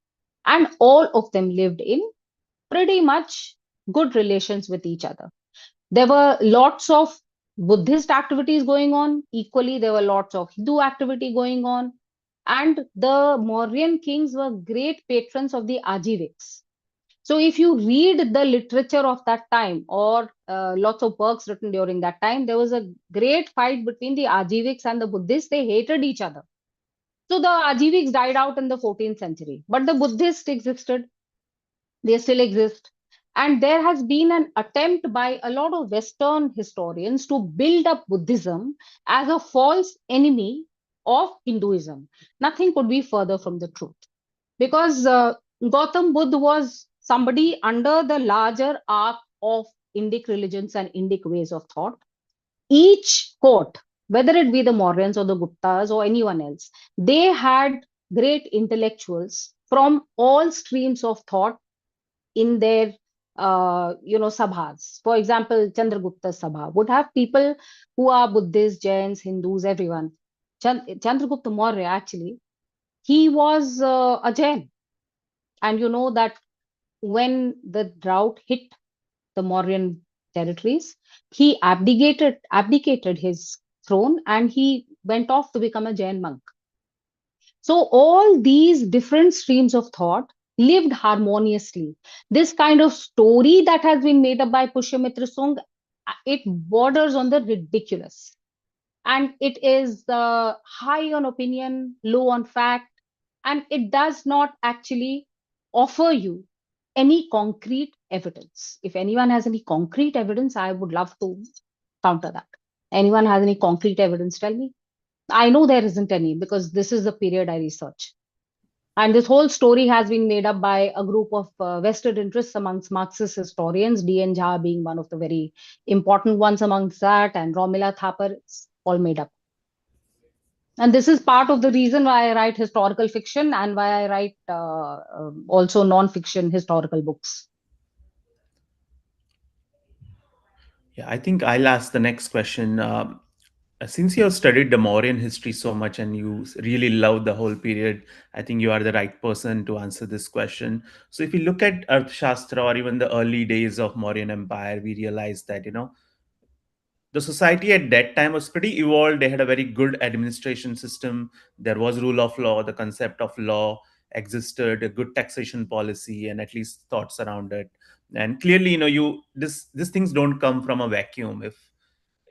And all of them lived in pretty much good relations with each other. There were lots of Buddhist activities going on. Equally, there were lots of Hindu activity going on. And the Mauryan kings were great patrons of the Ajiviks. So if you read the literature of that time, or lots of works written during that time, there was a great fight between the Ajiviks and the Buddhists. They hated each other. So the Ajiviks died out in the 14th century, but the Buddhists existed. They still exist. And there has been an attempt by a lot of Western historians to build up Buddhism as a false enemy of Hinduism. Nothing could be further from the truth. Because Gautam Buddha was somebody under the larger arc of Indic religions and Indic ways of thought. Each court, whether it be the Mauryans or the Guptas or anyone else, they had great intellectuals from all streams of thought in their sabhas. For example, Chandragupta Sabha would have people who are Buddhists, Jains, Hindus, everyone. Chandragupta Maurya, actually, he was a Jain. And you know that when the drought hit the Mauryan territories, he abdicated his throne, and he went off to become a Jain monk. So all these different streams of thought lived harmoniously. This kind of story that has been made up by Pushyamitra Sung, it borders on the ridiculous. And it is high on opinion, low on fact, and it does not actually offer you any concrete evidence. If anyone has any concrete evidence, I would love to counter that. Anyone has any concrete evidence? Tell me. I know there isn't any because this is the period I research. And this whole story has been made up by a group of vested interests amongst Marxist historians, D.N. Jha being one of the very important ones amongst that, and Romila Thapar. It's all made up. And this is part of the reason why I write historical fiction and why I write also non-fiction historical books. Yeah, I think I'll ask the next question. Since you have studied the Mauryan history so much and you really love the whole period, I think you are the right person to answer this question. So, if you look at Arthashastra or even the early days of Mauryan Empire, we realize that the society at that time was pretty evolved. They had a very good administration system. There was rule of law. The concept of law existed. A good taxation policy, and at least thoughts around it. And clearly, you these things don't come from a vacuum.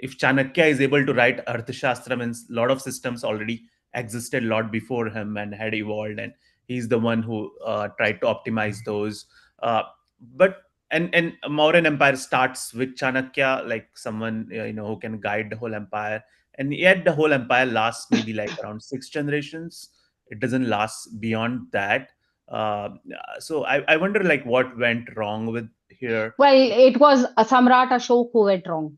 If Chanakya is able to write Arthashastra, means a lot of systems already existed a lot before him and had evolved, and he's the one who tried to optimize those. But and Mauryan Empire starts with Chanakya, like someone who can guide the whole empire, and yet the whole empire lasts maybe like around 6 generations. It doesn't last beyond that. Uh, so I wonder like what went wrong with here. Well, it was Samrat Ashok who went wrong.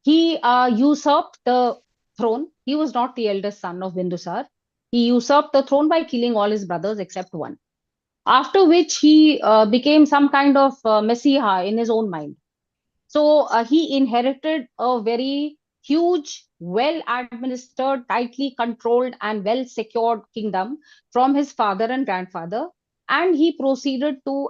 He usurped the throne. He was not the eldest son of Bindusar. He usurped the throne by killing all his brothers except one. After which he became some kind of messiah in his own mind. So he inherited a very huge, well administered, tightly controlled, and well secured kingdom from his father and grandfather. And he proceeded to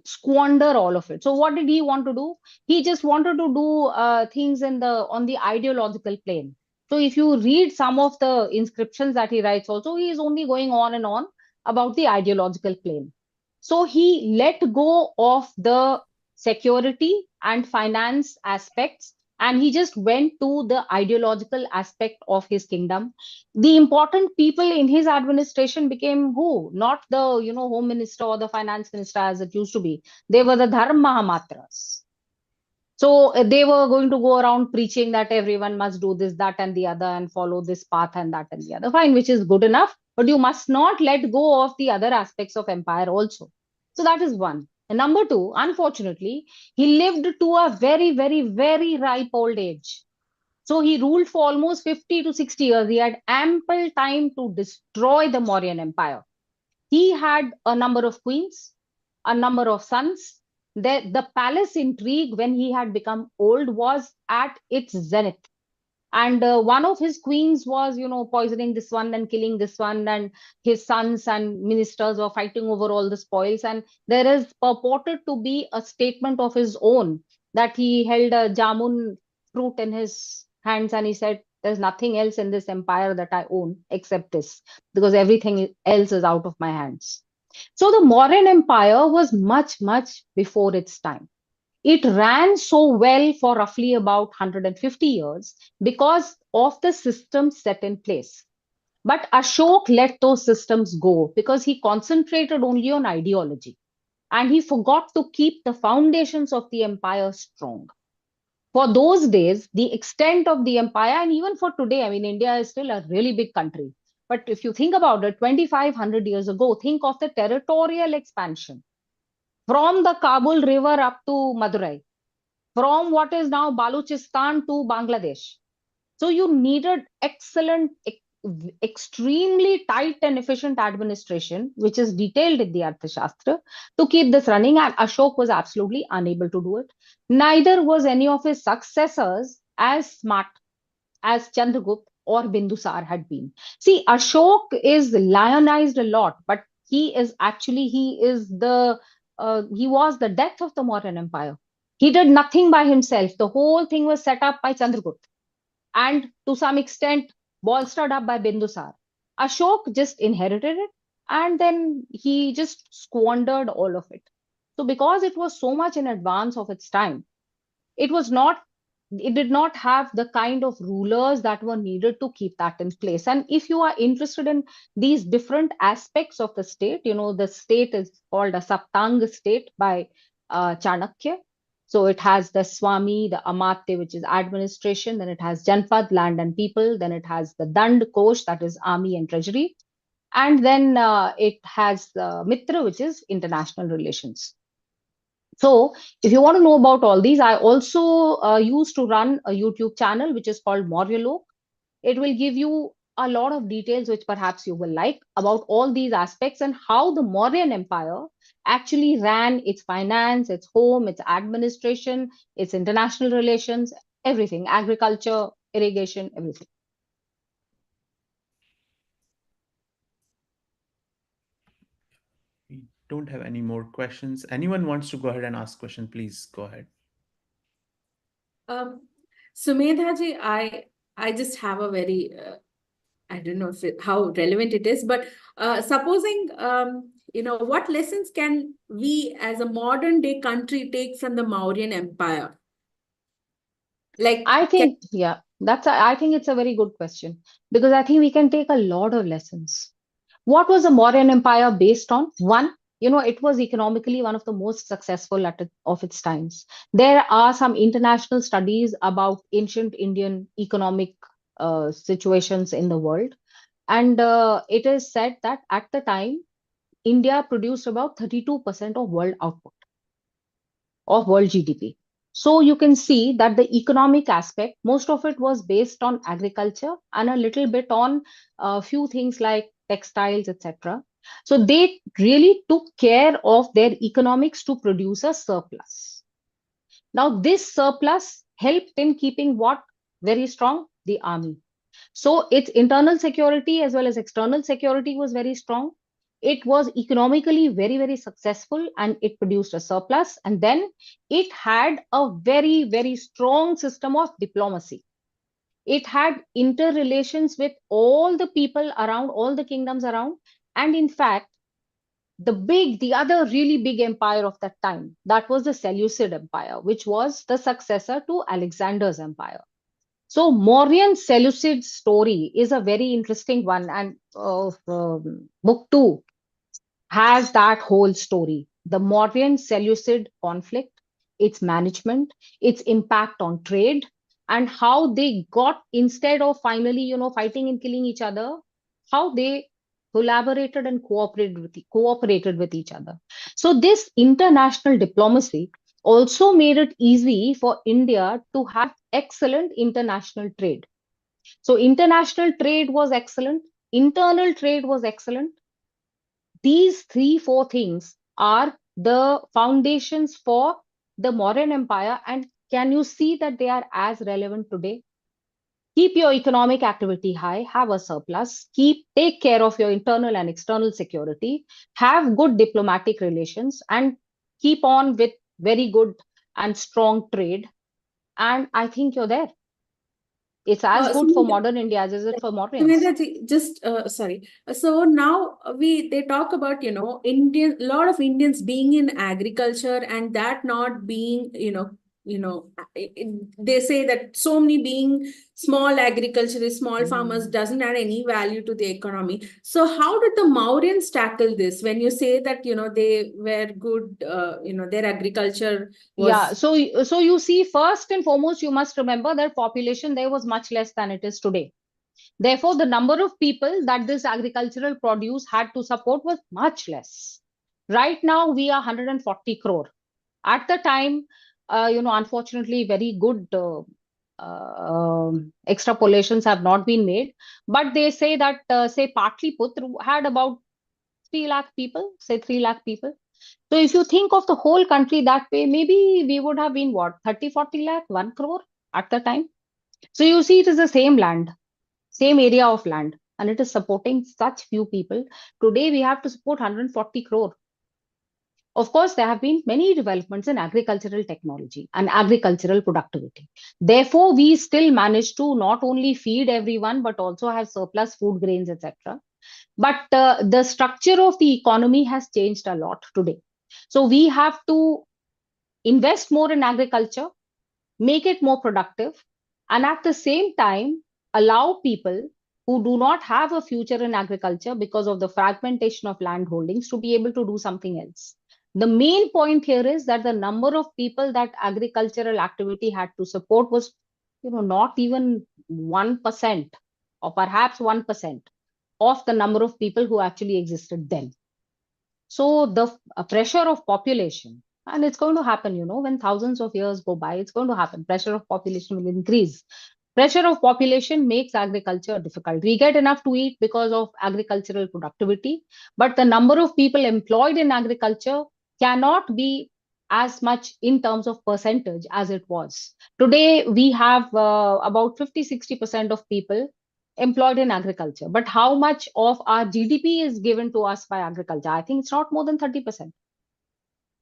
squander all of it. So what did he want to do? He just wanted to do things in the on the ideological plane. So if you read some of the inscriptions that he writes, also he is only going on and on about the ideological plane. So he let go of the security and finance aspects, and he just went to the ideological aspect of his kingdom. The important people in his administration became who? Not the home minister or the finance minister as it used to be. They were the dharma mahamatras. So they were going to go around preaching that everyone must do this, that, and the other, and follow this path and that and the other. Fine, which is good enough, but you must not let go of the other aspects of empire also. So that is one. And number two, unfortunately, he lived to a very, very, very ripe old age. So he ruled for almost 50 to 60 years. He had ample time to destroy the Mauryan Empire. He had a number of queens, a number of sons. The palace intrigue, when he had become old, was at its zenith. And one of his queens was poisoning this one and killing this one, and his sons and ministers were fighting over all the spoils. And there is purported to be a statement of his own that he held a jamun fruit in his hands and he said, there's nothing else in this empire that I own except this, because everything else is out of my hands. So the Mauryan Empire was much, much before its time. It ran so well for roughly about 150 years because of the systems set in place. But Ashok let those systems go because he concentrated only on ideology and he forgot to keep the foundations of the empire strong. For those days, the extent of the empire, and even for today, I mean, India is still a really big country. But if you think about it, 2,500 years ago, think of the territorial expansion from the Kabul River up to Madurai, from what is now Balochistan to Bangladesh. So you needed excellent, extremely tight and efficient administration, which is detailed in the Arthashastra, to keep this running. And Ashok was absolutely unable to do it. Neither was any of his successors as smart as Chandragupta or Bindusar had been. See, Ashok is lionized a lot, but he was the death of the Mauryan Empire. He did nothing by himself. The whole thing was set up by Chandragupta and to some extent bolstered up by Bindusar. Ashok just inherited it and then he just squandered all of it. So, because it was so much in advance of its time, it was not it did not have the kind of rulers that were needed to keep that in place. And if you are interested in these different aspects of the state, the state is called a Saptang state by Chanakya. So it has the Swami, the Amatya, which is administration, then it has Janpad, land and people, then it has the Dand Kosh, that is army and treasury, and then it has Mitra, which is international relations. So, if you want to know about all these, I also used to run a YouTube channel which is called Mauryalok. It will give you a lot of details which perhaps you will like about all these aspects and how the Mauryan Empire actually ran its finance, its home, its administration, its international relations, everything, agriculture, irrigation, everything. We don't have any more questions. Anyone wants to go ahead and ask question, please go ahead. Um, Sumedha ji, I just have a very I don't know how relevant it is, but supposing what lessons can we as a modern day country take from the Mauryan Empire? Like, I think, yeah, I think it's a very good question because I think we can take a lot of lessons. What was the Mauryan Empire based on? One, it was economically one of the most successful of its times. There are some international studies about ancient Indian economic situations in the world. And it is said that at the time, India produced about 32% of world output, of world GDP. So you can see that the economic aspect, most of it was based on agriculture and a little bit on a few things like textiles, etc. So they really took care of their economics to produce a surplus. Now, this surplus helped in keeping what very strong? The army. So its internal security as well as external security was very strong. It was economically very, very successful and it produced a surplus. And then it had a very, very strong system of diplomacy. It had interrelations with all the people around, all the kingdoms around. And in fact, the other really big empire of that time, that was the Seleucid Empire, which was the successor to Alexander's empire. So Mauryan Seleucid story is a very interesting one, and book two has that whole story. The Mauryan Seleucid conflict, its management, its impact on trade, and how they got, instead of finally, fighting and killing each other, how they collaborated and cooperated with each other. So this international diplomacy also made it easy for India to have excellent international trade. So international trade was excellent, internal trade was excellent. These three, four things are the foundations for the Mauryan Empire. And can you see that they are as relevant today? Keep your economic activity high, have a surplus, take care of your internal and external security, have good diplomatic relations, and keep on with very good and strong trade. And I think you're there. It's as good for Sumedha, modern India as is it for Mauryans. Sumedha ji, just sorry. So now they talk about Indian, a lot of Indians being in agriculture and that not being they say that so many being small agriculturists, small farmers doesn't add any value to the economy. So how did the Mauryans tackle this? When you say that they were good, their agriculture Yeah, was. so you see, first and foremost, you must remember that population there was much less than it is today. Therefore, the number of people that this agricultural produce had to support was much less. Right now, we are 140 crore. At the time, unfortunately, very good extrapolations have not been made. But they say that, say, Patliputra had about 3 lakh people, say 3 lakh people. So if you think of the whole country that way, maybe we would have been what, 30, 40 lakh, 1 crore at the time. So you see, it is the same land, same area of land, and it is supporting such few people. Today, we have to support 140 crore. Of course, there have been many developments in agricultural technology and agricultural productivity. Therefore, we still manage to not only feed everyone, but also have surplus food grains, etc. But the structure of the economy has changed a lot today. So we have to invest more in agriculture, make it more productive, and at the same time, allow people who do not have a future in agriculture because of the fragmentation of land holdings to be able to do something else. The main point here is that the number of people that agricultural activity had to support was, not even 1% or perhaps 1% of the number of people who actually existed then. So the pressure of population, and it's going to happen, when thousands of years go by, it's going to happen. Pressure of population will increase. Pressure of population makes agriculture difficult. We get enough to eat because of agricultural productivity, but the number of people employed in agriculture cannot be as much in terms of percentage as it was. Today, we have about 50-60% of people employed in agriculture. But how much of our GDP is given to us by agriculture? I think it's not more than 30%.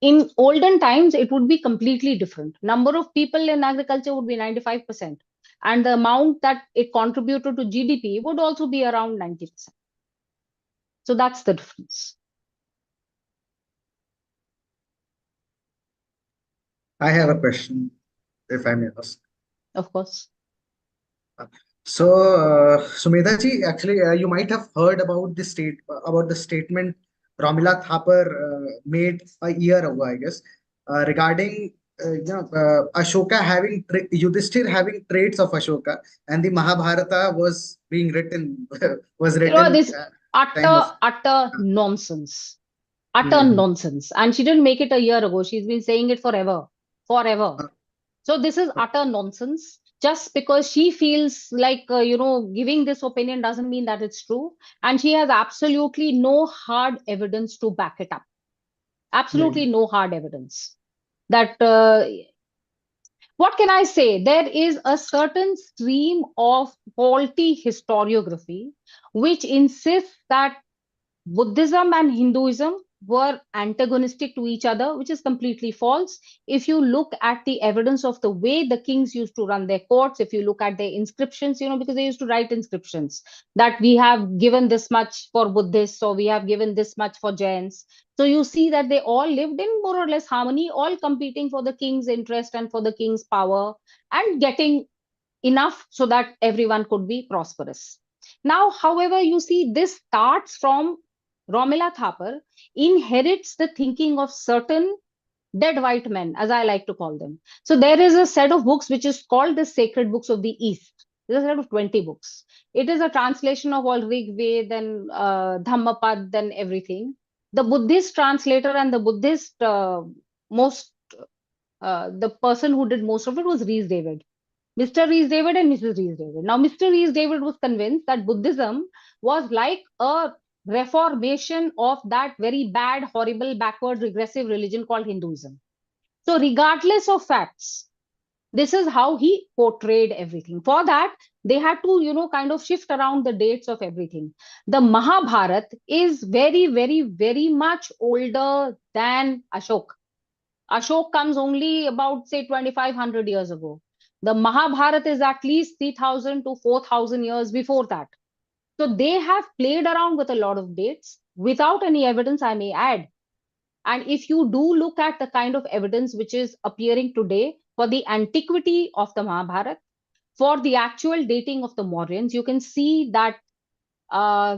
In olden times, it would be completely different. Number of people in agriculture would be 95%. And the amount that it contributed to GDP would also be around 90%. So that's the difference. I have a question, if I may ask. Of course. So, Sumedha ji, actually, you might have heard about the statement Ramila Thapar made a year ago, I guess, regarding Ashoka having Yudhishthir having traits of Ashoka, and the Mahabharata was being written was written This time of. utter nonsense. Utter Mhm. nonsense. And she didn't make it a year ago. She's been saying it forever. Forever. So this is utter nonsense. Just because she feels like, giving this opinion doesn't mean that it's true. And she has absolutely no hard evidence to back it up. Absolutely no hard evidence. That, what can I say? There is a certain stream of faulty historiography which insists that Buddhism and Hinduism were antagonistic to each other, which is completely false. If you look at the evidence of the way the kings used to run their courts, if you look at their inscriptions, because they used to write inscriptions that we have given this much for Buddhists or we have given this much for Jains. So you see that they all lived in more or less harmony, all competing for the king's interest and for the king's power and getting enough so that everyone could be prosperous. Now, however, you see this starts from Romila Thapar, inherits the thinking of certain dead white men, as I like to call them. So there is a set of books which is called the Sacred Books of the East. There's a set of 20 books. It is a translation of all Rig Ved and Dhammapad and everything. The Buddhist translator and the Buddhist the person who did most of it was Rhys David. Mr. Rhys David and Mrs. Rhys David. Now, Mr. Rhys David was convinced that Buddhism was like a reformation of that very bad, horrible, backward, regressive religion called Hinduism. So, regardless of facts, this is how he portrayed everything. For that, they had to, kind of shift around the dates of everything. The Mahabharata is very, very, very much older than Ashok. Ashok comes only about, say, 2,500 years ago. The Mahabharata is at least 3,000 to 4,000 years before that. So they have played around with a lot of dates without any evidence, I may add. And if you do look at the kind of evidence which is appearing today for the antiquity of the Mahabharata, for the actual dating of the Mauryans, you can see that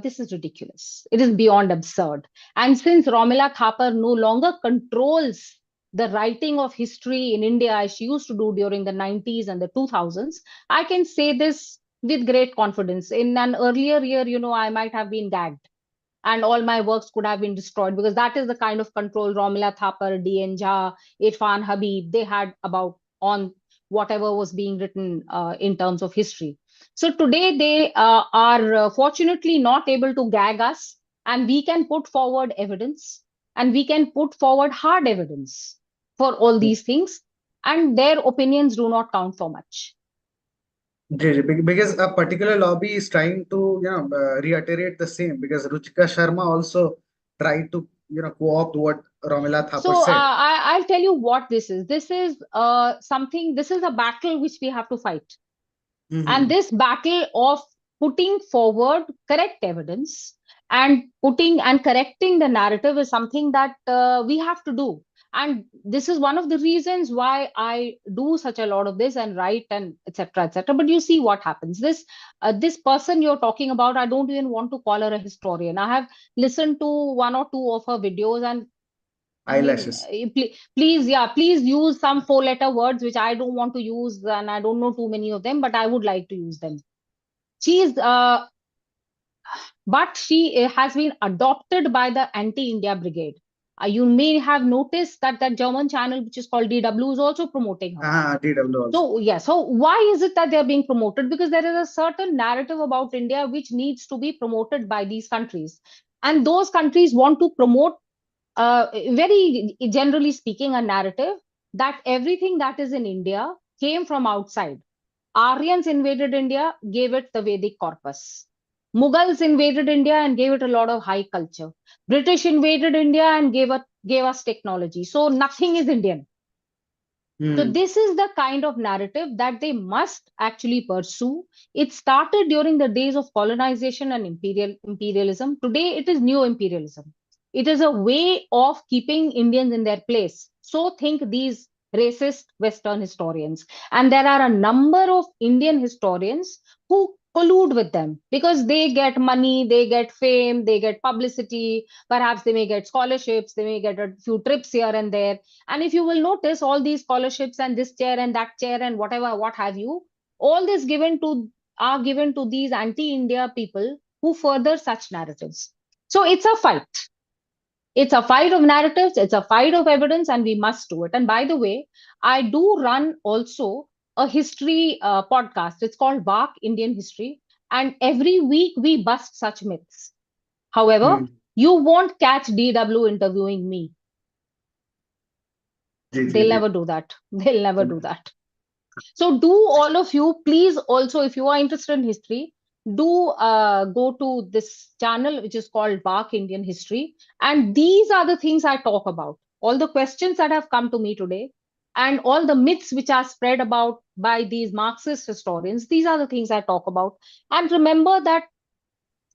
this is ridiculous. It is beyond absurd. And since Romila Thapar no longer controls the writing of history in India as she used to do during the 90s and the 2000s, I can say this with great confidence. In an earlier year, I might have been gagged and all my works could have been destroyed because that is the kind of control Romila Thapar, D.N. Jha, Irfan Habib, they had about on whatever was being written in terms of history. So today they are fortunately not able to gag us, and we can put forward evidence and we can put forward hard evidence for all these things, and their opinions do not count for much. Because a particular lobby is trying to reiterate the same, because Ruchika Sharma also tried to co-opt what Romila Thapar So said. I'll tell you what this is. This is something, this is a battle which we have to fight. And this battle of putting forward correct evidence and putting and correcting the narrative is something that we have to do. And this is one of the reasons why I do such a lot of this and write and etc etc. But you see what happens. This person you're talking about, I don't even want to call her a historian. I have listened to one or two of her videos, and I mean, Eyelashes. please, yeah, please use some four-letter words which I don't want to use, and I don't know too many of them, but I would like to use them. She's but she has been adopted by the anti-India brigade. You may have noticed that that German channel, which is called DW, is also promoting her. DW also. So, yeah, so why is it that they're being promoted? Because there is a certain narrative about India which needs to be promoted by these countries. And those countries want to promote, very generally speaking, a narrative that everything that is in India came from outside. Aryans invaded India, gave it the Vedic corpus. Mughals invaded India and gave it a lot of high culture. British invaded India and gave us technology. So nothing is Indian. So this is the kind of narrative that they must actually pursue. It started during the days of colonization and imperialism. Today, it is new imperialism. It is a way of keeping Indians in their place. So think these racist Western historians. And there are a number of Indian historians who collude with them because they get money, they get fame, they get publicity, perhaps they may get scholarships, they may get a few trips here and there. And if you will notice, all these scholarships and this chair and that chair and whatever, what have you, all this are given to these anti-India people who further such narratives. So it's a fight. It's a fight of narratives, it's a fight of evidence, and we must do it. And by the way, I do run also a history podcast. It's called VARC Indian History. And every week we bust such myths. However, you won't catch DW interviewing me. They'll never do that. They'll never do that. So do all of you, please also, if you are interested in history, do go to this channel, which is called VARC Indian History. And these are the things I talk about. All the questions that have come to me today and all the myths which are spread about by these Marxist historians, these are the things I talk about. And remember that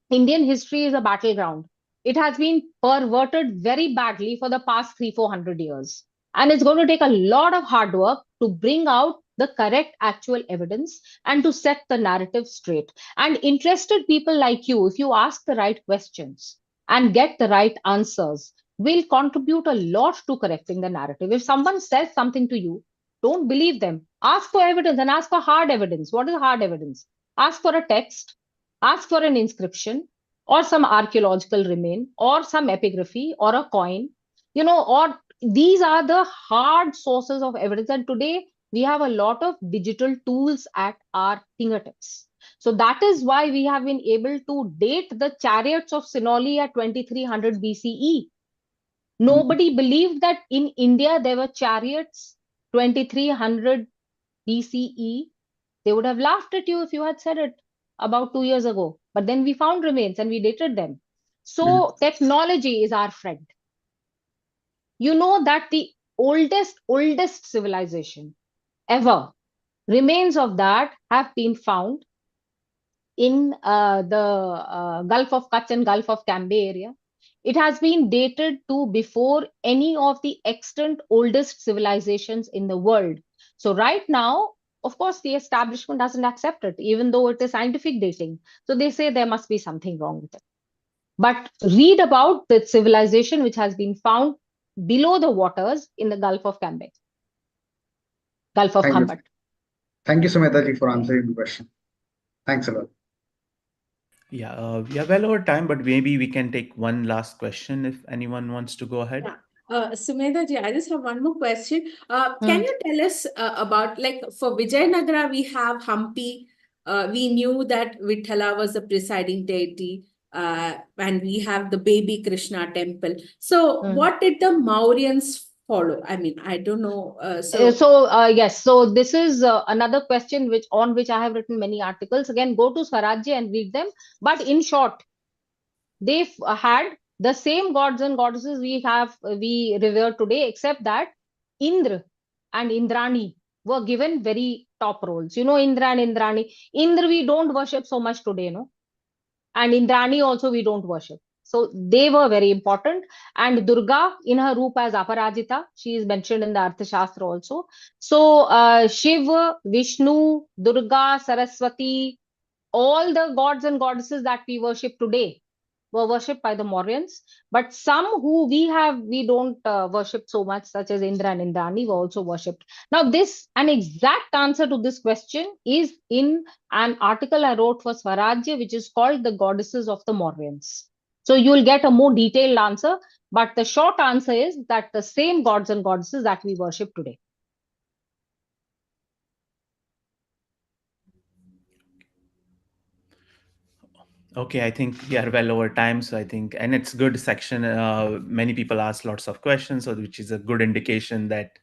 Indian history is a battleground. It has been perverted very badly for the past 300-400 years. And it's going to take a lot of hard work to bring out the correct actual evidence and to set the narrative straight. And interested people like you, if you ask the right questions and get the right answers, will contribute a lot to correcting the narrative. If someone says something to you, don't believe them. Ask for evidence and ask for hard evidence. What is hard evidence? Ask for a text, ask for an inscription or some archaeological remain or some epigraphy or a coin, or these are the hard sources of evidence. And today we have a lot of digital tools at our fingertips. So that is why we have been able to date the chariots of Sinoli at 2300 BCE. Nobody believed that in India there were chariots 2300 BCE. They would have laughed at you if you had said it about 2 years ago. But then we found remains and we dated them. So technology is our friend. You know that the oldest civilization ever, remains of that have been found in the Gulf of Kutch and Gulf of Cambay area. It has been dated to before any of the extant oldest civilizations in the world. So right now, of course, the establishment doesn't accept it, even though it is scientific dating. So they say there must be something wrong with it. But read about the civilization which has been found below the waters in the Gulf of Cambay, Gulf of Thank you. Khambat. Thank you, Sumedha ji, for answering the question. Thanks a lot. Yeah, we are well over time, but maybe we can take one last question if anyone wants to go ahead. Sumedha ji, I just have one more question. Can you tell us about, like, for Vijayanagara, we have Hampi. We knew that Vithala was the presiding deity, and we have the baby Krishna temple. So what did the Mauryans follow? I mean, I don't know. Yes, so this is another question on which I have written many articles. Again, go to Swarajya and read them. But in short, they had the same gods and goddesses we revere today, except that Indra and Indrani were given very top roles. You know, Indra and Indrani. Indra we don't worship so much today, no? And Indrani also we don't worship. So they were very important. And Durga in her roop as Aparajita, she is mentioned in the Arthashastra also. So Shiva, Vishnu, Durga, Saraswati, all the gods and goddesses that we worship today were worshipped by the Mauryans, but some who we don't worship so much, such as Indra and Indrani, were also worshipped. Now, an exact answer to this question is in an article I wrote for Swarajya, which is called The Goddesses of the Mauryans. So you'll get a more detailed answer, but the short answer is that the same gods and goddesses that we worship today. Okay, I think we are well over time. So I think, and it's good section. Many people ask lots of questions, so which is a good indication that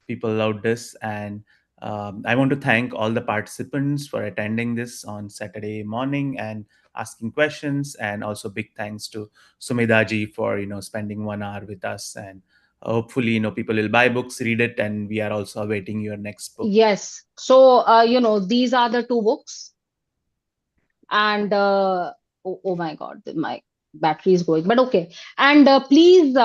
people love this. And I want to thank all the participants for attending this on Saturday morning and asking questions. And also big thanks to Sumedha ji for spending 1 hour with us. And hopefully people will buy books, read it, and we are also awaiting your next book. Yes. So these are the two books. And oh my god, my battery is going, but okay. And please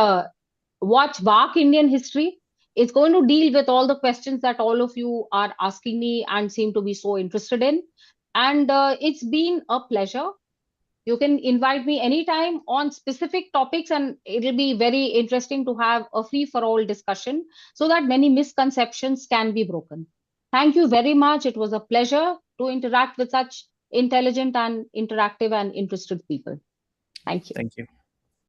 watch Vak Indian History. It's going to deal with all the questions that all of you are asking me and seem to be so interested in. And it's been a pleasure. You can invite me anytime on specific topics, and it'll be very interesting to have a free for all discussion so that many misconceptions can be broken. Thank you very much. It was a pleasure to interact with such intelligent and interactive and interested people. Thank you. Thank you.